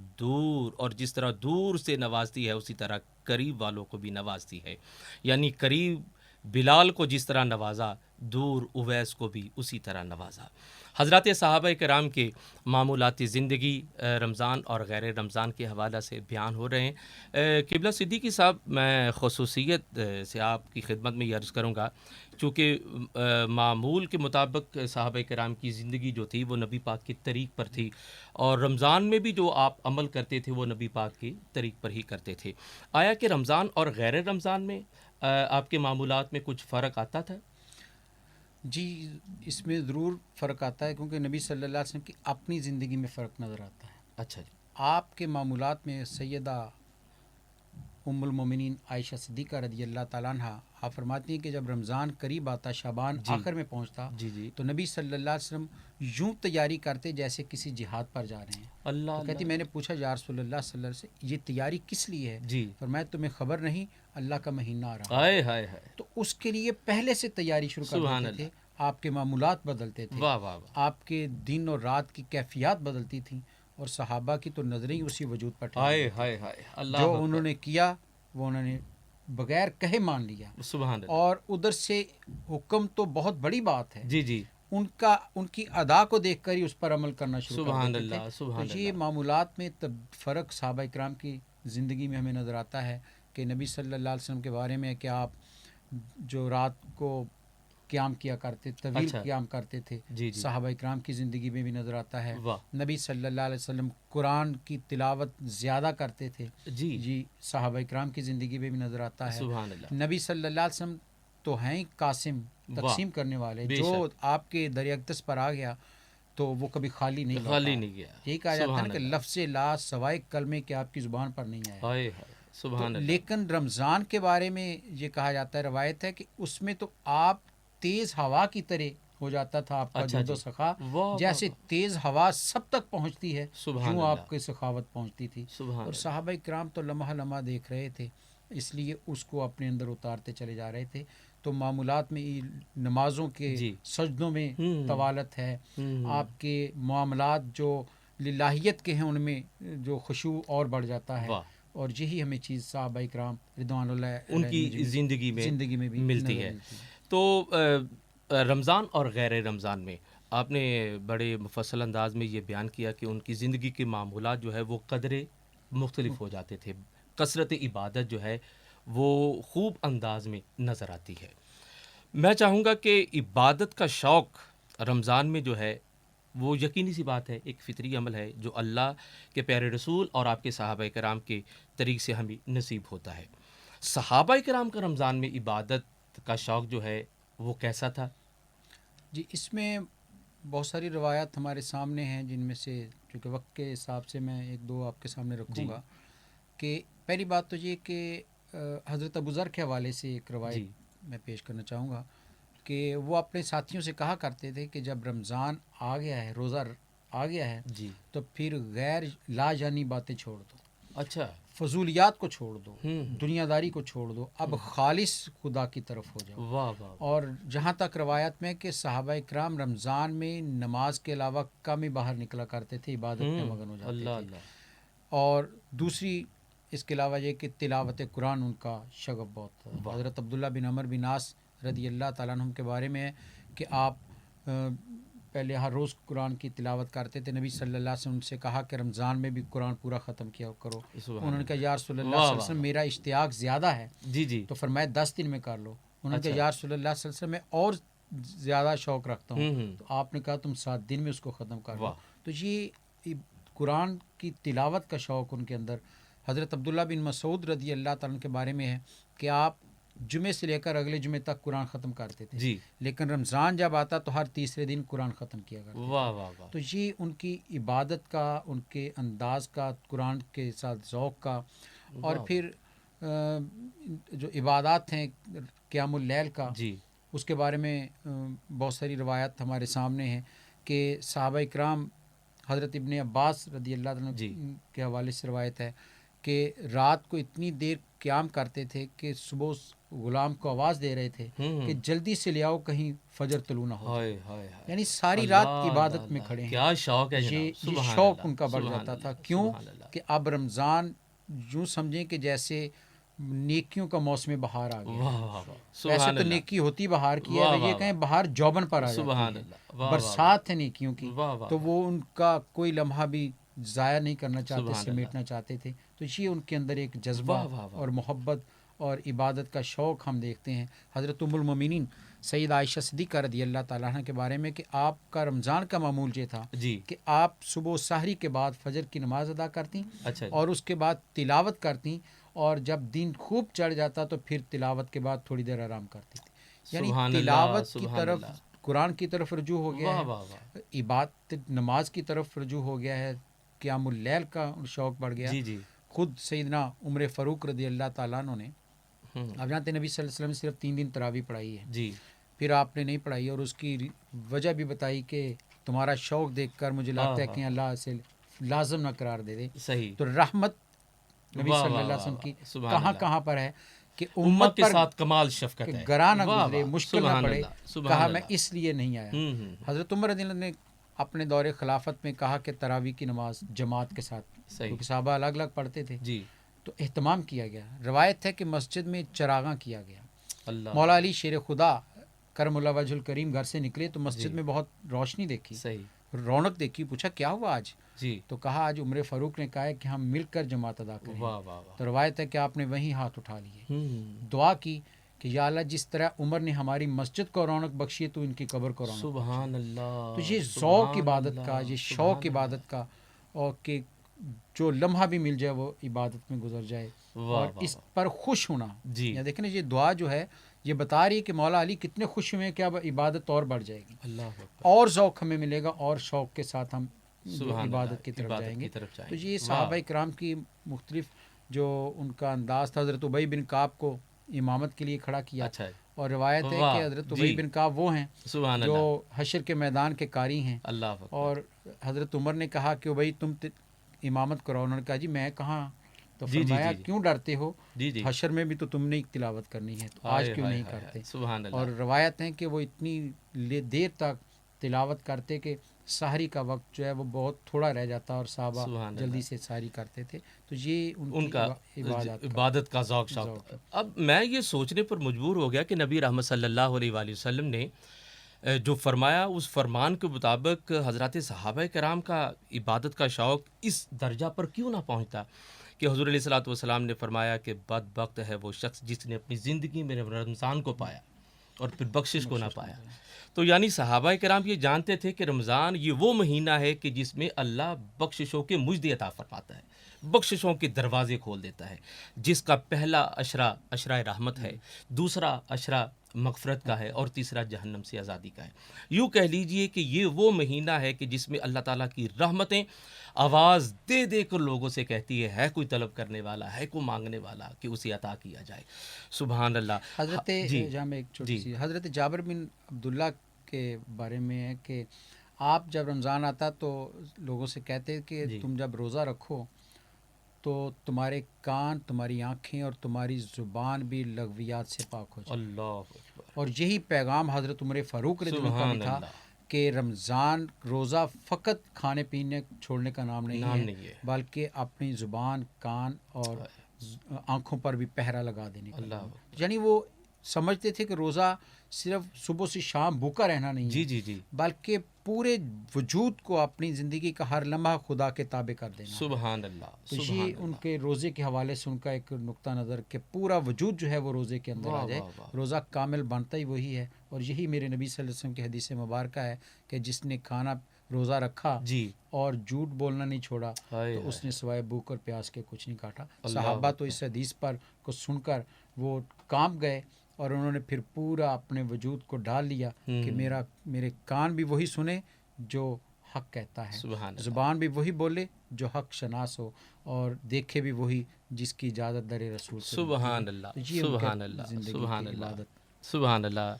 دور سے نوازتی ہے، اسی طرح قریب والوں کو بھی نوازتی ہے. یعنی قریب بلال کو جس طرح نوازا، دور اویس کو بھی اسی طرح نوازا. حضرات صحابہ کرام کے معمولات زندگی رمضان اور غیر رمضان کے حوالہ سے بیان ہو رہے ہیں. قبلہ صدیقی صاحب، میں خصوصیت سے آپ کی خدمت میں یہ عرض کروں گا، چونکہ معمول کے مطابق صحابہ کرام کی زندگی جو تھی وہ نبی پاک کی طریق پر تھی، اور رمضان میں بھی جو آپ عمل کرتے تھے وہ نبی پاک کی طریق پر ہی کرتے تھے. آیا کہ رمضان اور غیر رمضان میں آپ کے معمولات میں کچھ فرق آتا تھا؟ جی، اس میں ضرور فرق آتا ہے، کیونکہ نبی صلی اللہ علیہ وسلم کی اپنی زندگی میں فرق نظر آتا ہے. اچھا جی. آپ کے معمولات میں سیدہ ام المومنین عائشہ صدیقہ رضی اللہ تعالیٰ عنہ آپ فرماتی ہیں کہ جب رمضان قریب آتا، شعبان جی آخر میں پہنچتا، جی جی تو نبی صلی اللہ علیہ وسلم یوں تیاری کرتے جیسے کسی جہاد پر جا رہے ہیں. اللہ تو کہتی میں نے پوچھا یا رسول اللہ صلی اللہ علیہ وسلم یہ تیاری کس لیے ہے؟ جی فرمایا تمہیں خبر نہیں، اللہ کا مہینہ آ رہا ہے. ہائے ہائے ہائے تو اس کے لیے پہلے سے تیاری شروع کر سبحان دیتے تھے. اللہ. آپ کے معمولات بدلتے تھے، واہ واہ واہ آپ کے دن اور رات کی کیفیات بدلتی تھیں، اور صحابہ کی تو نظریں ہی اسی وجود پر ٹھہری ہائے ہوئی تھیں. ہائے ہائے اللہ جو اکبر. انہوں نے کیا وہ انہوں نے بغیر کہے مان لیا. سبحان اللہ. اور ادھر سے حکم تو بہت بڑی بات ہے، جی جی ان کی ادا کو دیکھ کر ہی اس پر عمل کرنا شروع کر سبحان دیتے تھے. اللہ سبحان تو یہ اللہ. معمولات میں فرق صحابہ کرام کی زندگی میں ہمیں نظر آتا ہے کہ نبی صلی اللہ علیہ وسلم کے بارے میں کہ آپ جو رات کو قیام کیا کرتے، طویل اچھا. قیام کرتے تھے، جی جی صحابہ کرام کی زندگی میں بھی نظر آتا ہے. واہ. نبی صلی اللہ علیہ وسلم قرآن کی تلاوت زیادہ کرتے تھے، جی جی صحابہ کرام کی زندگی میں بھی نظر آتا ہے. سبحان اللہ. نبی صلی اللہ علیہ وسلم تو ہیں ہی قاسم، تقسیم کرنے والے. بے جو شک. آپ کے دریا اقدس پر آ گیا تو وہ کبھی خالی نہیں خالی لوٹا. نہیں گیا. یہی کہا جاتا ہے سبحان نا کہ اللہ. لفظ لا سوائے کلمے کے آپ کی زبان پر نہیں آیا. ہائے ہائے تو سبحان اللہ. لیکن رمضان کے بارے میں یہ کہا جاتا ہے، روایت ہے کہ اس میں تو آپ تیز ہوا کی طرح ہو جاتا تھا آپ کا اچھا جود و جی. سخا. واہ جیسے واہ. تیز ہوا سب تک پہنچتی ہے، سبحان یوں اللہ. آپ کی سخاوت پہنچتی تھی. سبحان اور اللہ. صحابہ کرام تو لمحہ لمحہ دیکھ رہے تھے، اس لیے اس کو اپنے اندر اتارتے چلے جا رہے تھے. تو معمولات میں نمازوں کے جی. سجدوں میں طوالت ہے، آپ کے معاملات جو للہیت کے ہیں ان میں جو خشوع اور بڑھ جاتا ہے. واہ. اور یہی ہمیں چیز صحابہ کرام رضوان اللہ ان علیہم کی زندگی میں بھی ملتی نظر ہے. ملتی ہے. تو رمضان اور غیر رمضان میں آپ نے بڑے مفصل انداز میں یہ بیان کیا کہ ان کی زندگی کے معمولات جو ہے وہ قدرے مختلف ہو جاتے تھے. کثرت عبادت جو ہے وہ خوب انداز میں نظر آتی ہے. میں چاہوں گا کہ عبادت کا شوق رمضان میں جو ہے وہ یقینی سی بات ہے، ایک فطری عمل ہے جو اللہ کے پیارے رسول اور آپ کے صحابہ کرام کے طریق سے ہمیں نصیب ہوتا ہے. صحابہ کرام کا رمضان میں عبادت کا شوق جو ہے وہ کیسا تھا؟ جی اس میں بہت ساری روایات ہمارے سامنے ہیں، جن میں سے چونکہ وقت کے حساب سے میں ایک دو آپ کے سامنے رکھوں گا. کہ پہلی بات تو یہ کہ حضرت ابو ذر کے حوالے سے ایک روایت میں پیش کرنا چاہوں گا کہ وہ اپنے ساتھیوں سے کہا کرتے تھے کہ جب رمضان آ گیا ہے، روزہ آ گیا ہے، جی. تو پھر غیر لا جانی باتیں چھوڑ دو، اچھا. فضولیات کو چھوڑ دو، دنیا داری کو چھوڑ دو، اب خالص خدا کی طرف ہو جاؤ. واہ واہ. اور جہاں تک روایت میں کہ صحابہ کرام رمضان میں نماز کے علاوہ کم ہی باہر نکلا کرتے تھے، عبادت میں مگن ہو جاتے اللہ تھے. اللہ. اور دوسری اس کے علاوہ یہ کہ تلاوت قرآن ان کا شغف بہت تھا. حضرت عبداللہ بن عمر بن عاص رضی اللہ تعالیٰ عنہ کے بارے میں ہے کہ آپ پہلے ہر روز قرآن کی تلاوت کرتے تھے. نبی صلی اللہ علیہ وسلم سے کہا کہ رمضان میں بھی قرآن پورا ختم کیا کرو. انہوں نے کہا یا رسول اللہ صلی اللہ علیہ وسلم میرا اشتیاق زیادہ ہے، جی جی. تو فرمایا 10 دن میں کر لو. انہوں نے کہا یا رسول اللہ صلی اللہ علیہ وسلم میں اور زیادہ شوق رکھتا ہوں. تو آپ نے کہا تم 7 دن میں اس کو ختم کر لو. تو یہ قرآن کی تلاوت کا شوق ان کے اندر. حضرت عبداللہ بن مسعود رضی اللہ تعالیٰ کے بارے میں ہے کہ آپ جمعے سے لے کر اگلے جمعے تک قرآن ختم کرتے تھے، جی. لیکن رمضان جب آتا تو ہر تیسرے دن قرآن ختم کیا کرتے. واہ واہ واہ. تو یہ ان کی عبادت کا، ان کے انداز کا، قرآن کے ساتھ ذوق کا. اور پھر جو عبادات ہیں قیام اللیل کا، جی. اس کے بارے میں بہت ساری روایات ہمارے سامنے ہیں کہ صحابہ اکرام حضرت ابن عباس رضی اللہ عنہ کے حوالے سے روایت ہے کہ رات کو اتنی دیر قیام کرتے تھے کہ صبح غلام کو آواز دے رہے تھے کہ جلدی سے لے آؤ کہیں فجر طلوع نہ ہو. یعنی ساری رات عبادت میں کھڑے ہیں. کیا شوق ہے یہ شوق ان کا بڑھ جاتا تھا. کیوں کہ اب رمضان یوں سمجھیں کہ جیسے نیکیوں کا موسم بہار آ گیا. ویسے تو نیکی ہوتی بہار کی ہے، یہ کہیں بہار جوبن پر آ جاتی ہے، برسات ہے نیکیوں کی. تو وہ ان کا کوئی لمحہ بھی ضائع نہیں کرنا چاہتے، سمیٹنا چاہتے تھے. تو یہ ان کے اندر ایک جذبہ اور محبت اور عبادت کا شوق ہم دیکھتے ہیں. حضرت ام المومنین سید عائشہ صدیقہ رضی اللہ تعالیٰ عنہ کے بارے میں کہ آپ کا رمضان کا معمول یہ تھا کہ آپ صبح سحری کے بعد فجر کی نماز ادا کرتی اور اس کے بعد تلاوت کرتی، اور جب دن خوب چڑھ جاتا تو پھر تلاوت کے بعد تھوڑی دیر آرام کرتی تھی. یعنی تلاوت کی طرف قرآن کی طرف رجوع ہو گیا ہے، عبادت نماز کی طرف رجوع ہو گیا ہے، قیام اللیل کا شوق بڑھ گیا. خود سیدنا عمر فاروق رضی اللہ تعالیٰ عنہ نے، آپ جانتے ہیں نبی صلی اللہ علیہ وسلم نے صرف 3 دن تراویح پڑھائی ہے، جی پھر آپ نے نہیں پڑھائی، اور اس کی وجہ بھی بتائی کہ تمہارا شوق دیکھ کر مجھے لگتا ہے کہ اللہ سے لازم نہ قرار دے دے. صحیح. تو رحمت نبی واہ صلی واہ اللہ علیہ واہ وسلم کی سبحان کہاں اللہ. کہاں پر ہے کہ امت کے پر ساتھ کمال شفقت کہ ہے. گراں نہ واہ گزرے، واہ مشکل نہ سبحان پڑے. اللہ سبحان کہا اللہ. میں اس لیے نہیں آیا. حضرت عمر رضی اللہ عنہ نے اپنے دور خلافت میں کہا کہ تراویح کی نماز جماعت کے ساتھ، صحیح. کیونکہ صحابہ الگ الگ پڑھتے تھے، جی تو اہتمام کیا گیا. روایت ہے کہ مسجد میں چراغاں کیا گیا. اللہ. مولا علی شیر خدا کرم اللہ وجہ الکریم گھر سے نکلے تو مسجد جی. میں بہت روشنی دیکھی، صحیح. رونق دیکھی. پوچھا کیا ہوا آج؟ جی. تو کہا آج عمر فاروق نے کہا ہے کہ ہم مل کر جماعت ادا کریں. واہ واہ واہ. تو روایت ہے کہ آپ نے وہیں ہاتھ اٹھا لیے، ہوں. دعا کی کہ یا اللہ جس طرح عمر نے ہماری مسجد کو رونق بخشی ہے تو ان کی قبر کو رونق بخشی. سبحان اللہ. تو یہ ذوق عبادت کا، یہ شوق عبادت کا، اور کہ جو لمحہ بھی مل جائے وہ عبادت میں گزر جائے اور اس پر خوش ہونا. جی. یا دیکھیں نا یہ دعا جو ہے یہ بتا رہی ہے کہ مولا علی کتنے خوش ہوئے ہیں کہ اب عبادت اور بڑھ جائے گی، اللہ اور ذوق ہمیں ملے گا، اور شوق کے ساتھ ہم عبادت کی طرف جائیں گے. تو یہ صحابہ کرام کی مختلف جو ان کا انداز تھا. حضرت ابی بن کعب کو امامت کے لیے کھڑا کیا. اچھا. اور روایت ہے کہ حضرت ابی بن کعب وہ ہیں جو حشر کے میدان کے قاری ہیں. اللہ. اور حضرت عمر نے کہا کہ ابی تم امامت کرو. انہوں نے کہا جی میں کہاں. تو فرمایا کیوں ڈرتے ہو، حشر میں بھی تو تم نے تلاوت کرنی ہے، تو آج کیوں نہیں کرتے. اور روایت ہے کہ وہ اتنی دیر تک تلاوت کرتے کہ سحری کا وقت جو ہے وہ بہت تھوڑا رہ جاتا اور صحابہ جلدی سے سحری کرتے تھے. تو یہ ان کا عبادت کا ذوق شوق. اب میں یہ سوچنے پر مجبور ہو گیا کہ نبی رحمت صلی اللہ علیہ وآلہ وسلم نے جو فرمایا اس فرمان کے مطابق حضرات صحابہ کرام کا عبادت کا شوق اس درجہ پر کیوں نہ پہنچتا کہ حضور علیہ الصلوۃ والسلام نے فرمایا کہ بدبخت ہے وہ شخص جس نے اپنی زندگی میں رمضان کو پایا اور پھر بخشش کو نہ پایا. تو یعنی صحابہ کرام یہ جانتے تھے کہ رمضان یہ وہ مہینہ ہے کہ جس میں اللہ بخششوں کے مجدے عطا فرماتا ہے، بخششوں کے دروازے کھول دیتا ہے، جس کا پہلا عشرہ رحمت ہے، دوسرا عشرہ مغفرت کا ہے، اور تیسرا جہنم سے آزادی کا ہے. یوں کہہ لیجئے کہ یہ وہ مہینہ ہے کہ جس میں اللہ تعالیٰ کی رحمتیں آواز دے دے کر لوگوں سے کہتی ہے کوئی طلب کرنے والا ہے، کوئی مانگنے والا کہ اسے عطا کیا جائے. سبحان اللہ. حضرت جہاں میں ایک چھوٹی سی حضرت جابر بن عبداللہ کے بارے میں ہے کہ آپ جب رمضان آتا تو لوگوں سے کہتے کہ تم جب روزہ رکھو تو تمہارے کان، تمہاری آنکھیں اور تمہاری زبان بھی لغویات سے پاک ہو جائے. اللہ. اور یہی پیغام حضرت عمر فاروق رضی اللہ عنہ کا بھی تھا کہ رمضان روزہ فقط کھانے پینے چھوڑنے کا نام نہیں ہے بلکہ اپنی زبان، کان اور آنکھوں پر بھی پہرا لگا دینے کا. یعنی وہ سمجھتے تھے کہ روزہ صرف صبح سے شام بھوکا رہنا نہیں ہے، جی بلکہ پورے وجود کو اپنی زندگی کا ہر لمحہ خدا کے تابع کر دینا. سبحان اللہ. تو یہ ان کے روزے کے حوالے سے ان کا ایک نقطہ نظر کہ پورا وجود جو ہے وہ روزے کے اندر آ جائے. روزہ کامل بنتا ہی وہی ہے، اور یہی میرے نبی صلی اللہ علیہ وسلم کی حدیث مبارکہ ہے کہ جس نے کھانا روزہ رکھا اور جھوٹ بولنا نہیں چھوڑا تو اس نے سوائے بھوک اور پیاس کے کچھ نہیں کاٹا. صحابہ تو اس حدیث پر کو سن کر وہ کانپ گئے اور انہوں نے پھر پورا اپنے وجود کو ڈال لیا کہ میرے کان بھی وہی سنے جو حق کہتا ہے، زبان بھی وہی بولے جو حق شناس ہو، اور دیکھے بھی وہی جس کی اجازت در رسول. سبحان اللہ. سبحان اللہ. سبحان اللہ. سبحان اللہ.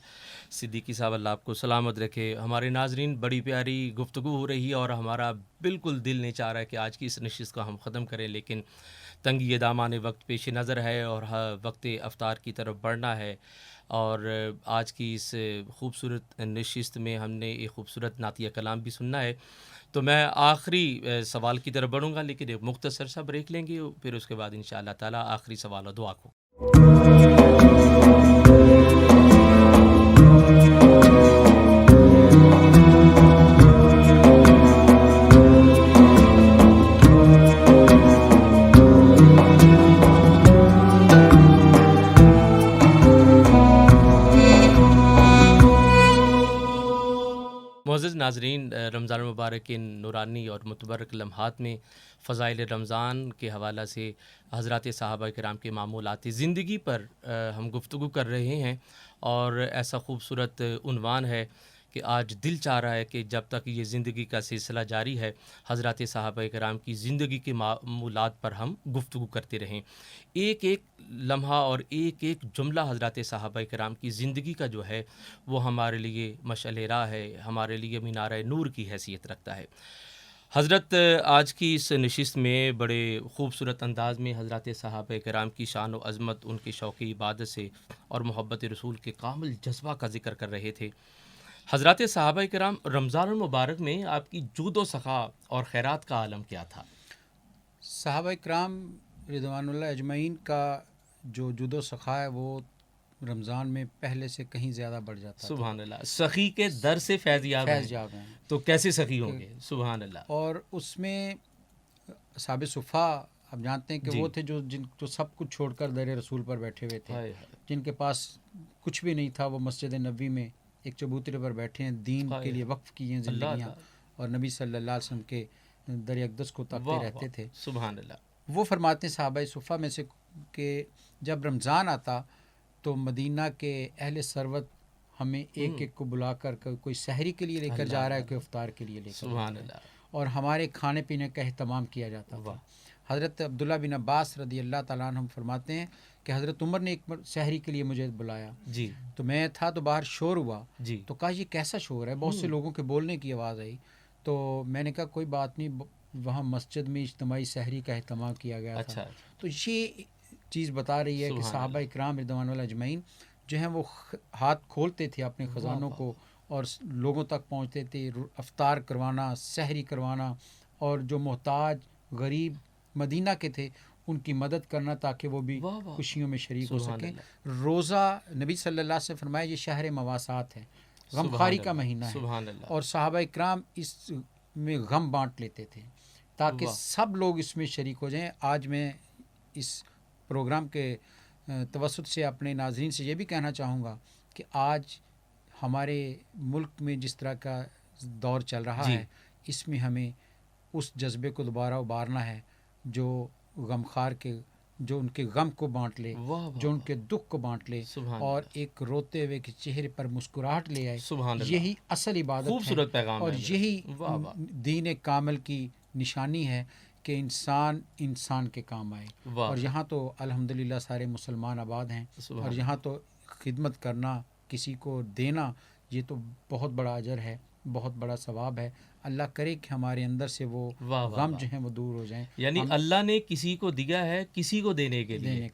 صدیقی صاحب اللہ آپ کو سلامت رکھے. ہمارے ناظرین بڑی پیاری گفتگو ہو رہی ہے اور ہمارا بالکل دل نہیں چاہ رہا ہے کہ آج کی اس نشست کو ہم ختم کریں، لیکن تنگی دامان وقت پیش نظر ہے اور وقت افطار کی طرف بڑھنا ہے. اور آج کی اس خوبصورت نشست میں ہم نے ایک خوبصورت نعتیہ کلام بھی سننا ہے. تو میں آخری سوال کی طرف بڑھوں گا، لیکن ایک مختصر سا بریک لیں گے، پھر اس کے بعد انشاءاللہ تعالیٰ آخری سوال و دعا کو. معزز ناظرین، رمضان المبارک کے نورانی اور متبرک لمحات میں فضائل رمضان کے حوالہ سے حضرات صحابہ کرام کے معمولات زندگی پر ہم گفتگو کر رہے ہیں، اور ایسا خوبصورت عنوان ہے کہ آج دل چاہ رہا ہے کہ جب تک یہ زندگی کا سلسلہ جاری ہے حضرات صحابہ کرام کی زندگی کے معمولات پر ہم گفتگو کرتے رہیں. ایک ایک لمحہ اور ایک ایک جملہ حضرات صحابہ کرام کی زندگی کا جو ہے وہ ہمارے لیے مشعل راہ ہے، ہمارے لیے مینارہ نور کی حیثیت رکھتا ہے. حضرت آج کی اس نشست میں بڑے خوبصورت انداز میں حضرات صحابہ کرام کی شان و عظمت، ان کے شوق عبادت سے اور محبت رسول کے کامل جذبہ کا ذکر کر رہے تھے. حضرات صحابہ کرام، رمضان المبارک میں آپ کی جود و سخا اور خیرات کا عالم کیا تھا؟ صحابہ کرام رضوان اللہ اجمعین کا جو جود و سخا ہے وہ رمضان میں پہلے سے کہیں زیادہ بڑھ جاتا ہے. سبحان اللہ. سخی کے در سے فیض یاب ہیں تو کیسے سخی ہوں گے؟ سبحان اللہ. اور اس میں اصحاب صفا آپ جانتے ہیں کہ وہ تھے جو سب کچھ چھوڑ کر در رسول پر بیٹھے ہوئے تھے، جن کے پاس کچھ بھی نہیں تھا. وہ مسجد نبوی میں ایک چبوترے پر بیٹھے ہیں، دین کے لیے وقف کی ہیں زندگیاں، اور نبی صلی اللہ علیہ وسلم کے در اقدس کو تکتے رہتے تھے. سبحان اللہ. وہ فرماتے ہیں صحابہ صفا میں سے کہ جب رمضان آتا تو مدینہ کے اہل ثروت ہمیں ایک ایک کو بلا کر کوئی سحری کے لیے لے کر جا رہا ہے، کوئی افطار کے لیے لے کر سبحان اللہ. اور ہمارے کھانے پینے کا اہتمام کیا جاتا تھا. حضرت عبداللہ بن عباس رضی اللہ تعالیٰ عنہ فرماتے ہیں کہ حضرت عمر نے ایک سحری کے لیے مجھے بلایا جی، تو میں تھا تو باہر شور ہوا جی، تو کہا یہ کیسا شور ہے، بہت سے لوگوں کے بولنے کی آواز آئی. تو میں نے کہا کوئی بات نہیں، وہاں مسجد میں اجتماعی سحری کا اہتمام کیا گیا تھا. تو یہ چیز بتا رہی ہے کہ صحابہ اکرام رضوان اللہ اجمعین جو ہیں وہ ہاتھ کھولتے تھے اپنے خزانوں کو اور لوگوں تک پہنچتے تھے، افطار کروانا، سحری کروانا، اور جو محتاج غریب مدینہ کے تھے ان کی مدد کرنا تاکہ وہ بھی خوشیوں میں شریک ہو سکیں. روزہ نبی صلی اللہ علیہ وسلم فرمایا یہ شہر مواسات ہے، غمخواری کا مہینہ ہے، اور صحابہ اکرام اس میں غم بانٹ لیتے تھے تاکہ سب لوگ اس میں شریک ہو جائیں. آج میں اس پروگرام کے توسط سے اپنے ناظرین سے یہ بھی کہنا چاہوں گا کہ آج ہمارے ملک میں جس طرح کا دور چل رہا ہے اس میں ہمیں اس جذبے کو دوبارہ ابارنا ہے جو غمخوار کے، جو ان کے غم کو بانٹ لے، جو ان کے دکھ کو بانٹ لے اور ایک روتے ہوئے کے چہرے پر مسکراہٹ لے آئے. یہی اصل عبادت ہے اور یہی دین کامل کی نشانی ہے کہ انسان کے کام آئے. اور یہاں تو الحمدللہ سارے مسلمان آباد ہیں، اور یہاں تو خدمت کرنا، کسی کو دینا، یہ تو بہت بڑا اجر ہے، بہت بڑا ثواب ہے. اللہ کرے کہ ہمارے اندر سے وہ غم جو ہیں وہ دور ہو جائیں. یعنی اللہ نے کسی کو دیا ہے کسی کو دینے کے لیے.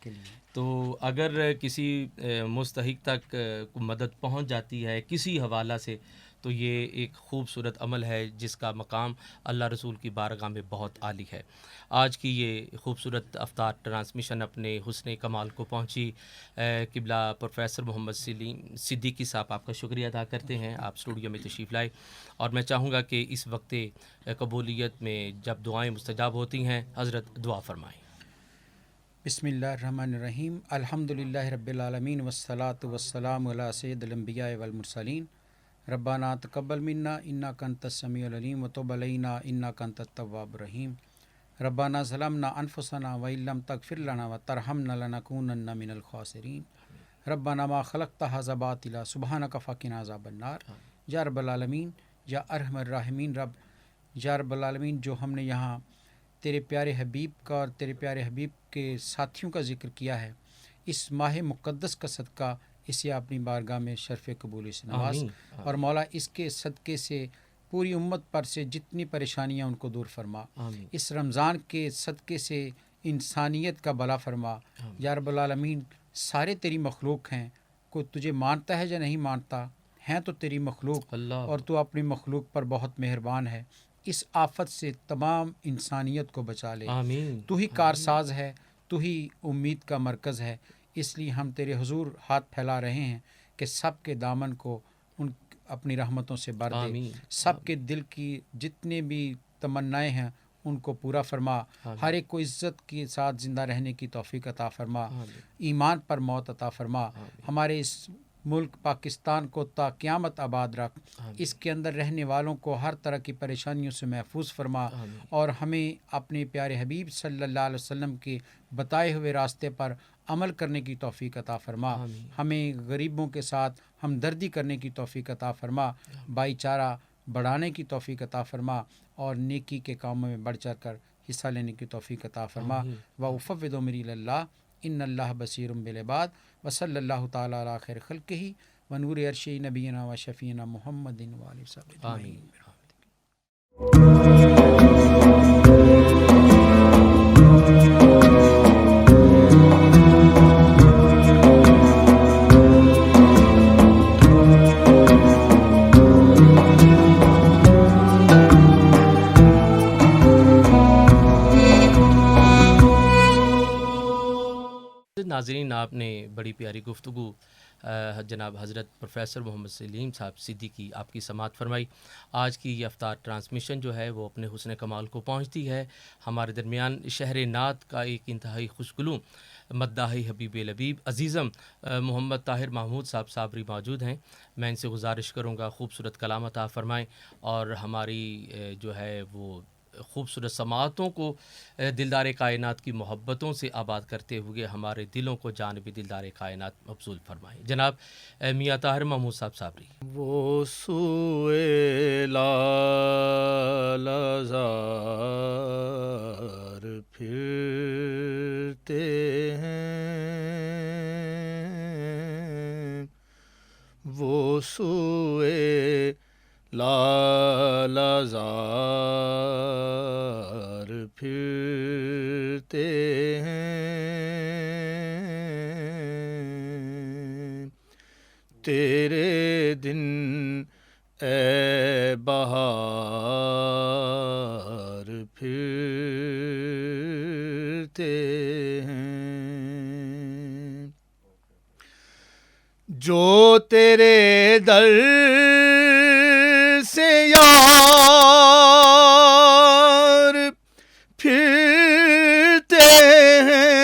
تو اگر کسی مستحق تک مدد پہنچ جاتی ہے کسی حوالہ سے تو یہ ایک خوبصورت عمل ہے جس کا مقام اللہ رسول کی بارگاہ میں بہت عالی ہے. آج کی یہ خوبصورت افطار ٹرانسمیشن اپنے حسن کمال کو پہنچی. قبلہ پروفیسر محمد سلیم صدیقی صاحب آپ کا شکریہ ادا کرتے ہیں، آپ اسٹوڈیو میں تشریف لائے. اور میں چاہوں گا کہ اس وقت قبولیت میں جب دعائیں مستجاب ہوتی ہیں حضرت دعا فرمائیں. بسم اللہ الرحمن الرحیم. الحمدللہ رب العالمین والصلاة والسلام علی سید الانبیاء والمرسلین. ربنا تقبل منا انک انت السمیع العلیم وتب علینا انک انت التواب الرحیم. ربنا ظلمنا انفسنا وان لم تغفر لنا وترحمنا لنکونن من الخاسرین. ربنا ما خلقت ھذا باطلا سبحانک فقنا عذاب النار. یا رب العالمین، یا ارحم الراحمین رب، یا رب العالمین جو ہم نے یہاں تیرے پیارے حبیب کا اور تیرے پیارے حبیب کے ساتھیوں کا ذکر کیا ہے، اس ماہ مقدس کا صدقہ اسے اپنی بارگاہ میں شرف قبول سے نواز. اور مولا اس کے صدقے سے پوری امت پر سے جتنی پریشانیاں ان کو دور فرما. اس رمضان کے صدقے سے انسانیت کا بھلا فرما. یا رب العالمین سارے تیری مخلوق ہیں، کوئی تجھے مانتا ہے یا نہیں مانتا، ہیں تو تیری مخلوق اور تو اپنی مخلوق پر بہت مہربان ہے. اس آفت سے تمام انسانیت کو بچا لے. تو ہی کارساز ہے، تو ہی امید کا مرکز ہے. اس لیے ہم تیرے حضور ہاتھ پھیلا رہے ہیں کہ سب کے دامن کو ان اپنی رحمتوں سے بھر دے. سب کے دل کی جتنے بھی تمنائیں ہیں ان کو پورا فرما. ہر ایک کو عزت کے ساتھ زندہ رہنے کی توفیق عطا فرما. ایمان پر موت عطا فرما. ہمارے اس ملک پاکستان کو تا قیامت آباد رکھ، اس کے اندر رہنے والوں کو ہر طرح کی پریشانیوں سے محفوظ فرما، اور ہمیں اپنے پیارے حبیب صلی اللہ علیہ وسلم کے بتائے ہوئے راستے پر عمل کرنے کی توفیق عطا فرما، ہمیں غریبوں کے ساتھ ہمدردی کرنے کی توفیق عطا فرما، بھائی چارہ بڑھانے کی توفیق عطا فرما، اور نیکی کے کاموں میں بڑھ چڑھ کر حصہ لینے کی توفیق عطا فرما۔ وَأُفَوِّضُ أَمْرِي إِلَى اللَّهِ إِنَّ اللَّهَ بَصِيرٌ بِالْعِبَادِ وَصَلَّى اللَّهُ تَعَالَى عَلَى خَيْرِ خَلْقِهِ وَنُورِ عَرْشِهِ نَبِيِّنَا وَشَفِيعِنَا مُحَمَّدٍ وَآلِهِ وصحبه أجمعين۔ ناظرین، آپ نے بڑی پیاری گفتگو جناب حضرت پروفیسر محمد سلیم صاحب صدیقی کی آپ کی سماعت فرمائی۔ آج کی یہ افطار ٹرانسمیشن جو ہے وہ اپنے حسن کمال کو پہنچتی ہے۔ ہمارے درمیان شہر نعت کا ایک انتہائی خوشگلو مداحِ حبیب لبیب عزیزم محمد طاہر محمود صاحب صابری موجود ہیں۔ میں ان سے گزارش کروں گا خوبصورت کلام عطا فرمائیں اور ہماری جو ہے وہ خوبصورت سماعتوں کو دلدار کائنات کی محبتوں سے آباد کرتے ہوئے ہمارے دلوں کو جانب دلدار کائنات مبذول فرمائیں۔ جناب میاں طاہر محمود صاحب صابری۔ وہ سوئے لال زار پھرتے ہیں، وہ سوئے لال زار پھرتے ہیں، تیرے دن اے بہار پھرتے ہیں، جو تیرے در سے یار پھرتے ہیں،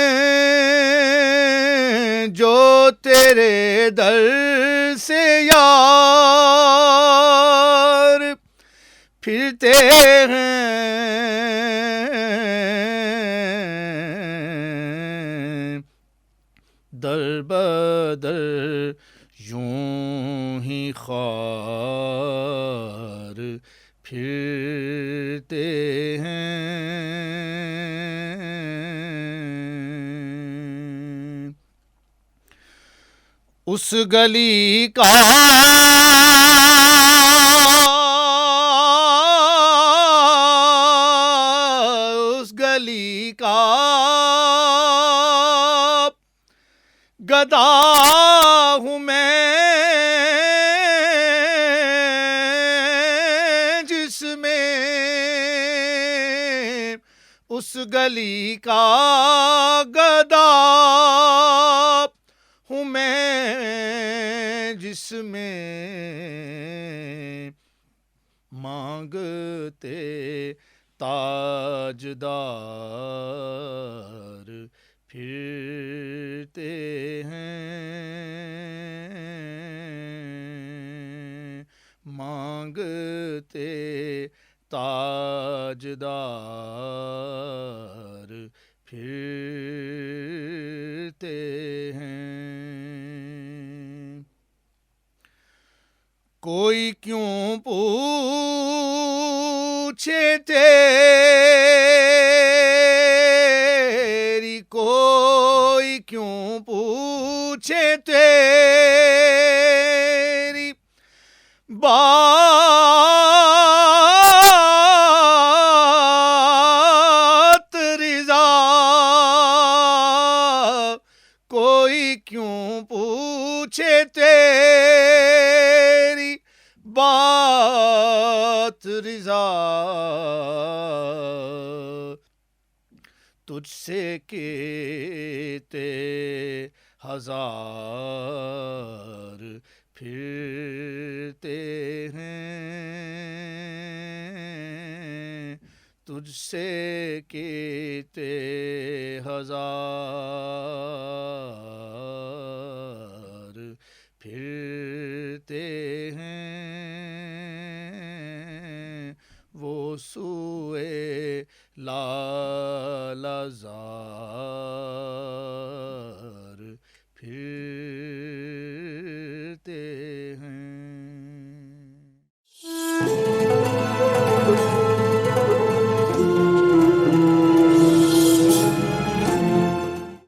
جو تیرے در سے یار پھرتے ہیں، در بدر یوں ہی خوار پھرتے ہیں، اس گلی کا گدا ہوں میں، جس میں اس گلی کا گدا ہوں میں، جس میں مانگتے تاجدار پھرتے ہیں، مانگتے تاجدار پھرتے ہیں، کوئی کیوں پوچھے تیری، کوئی کیوں پوچھے تیری بات رضا، کوئی کیوں پوچھے تیری بات رضا، تجھ سے کہتے ہزار پھرتے ہیں، تجھ سے کہتے ہزار پھر کہتے ہیں وہ سوئے لالہ زار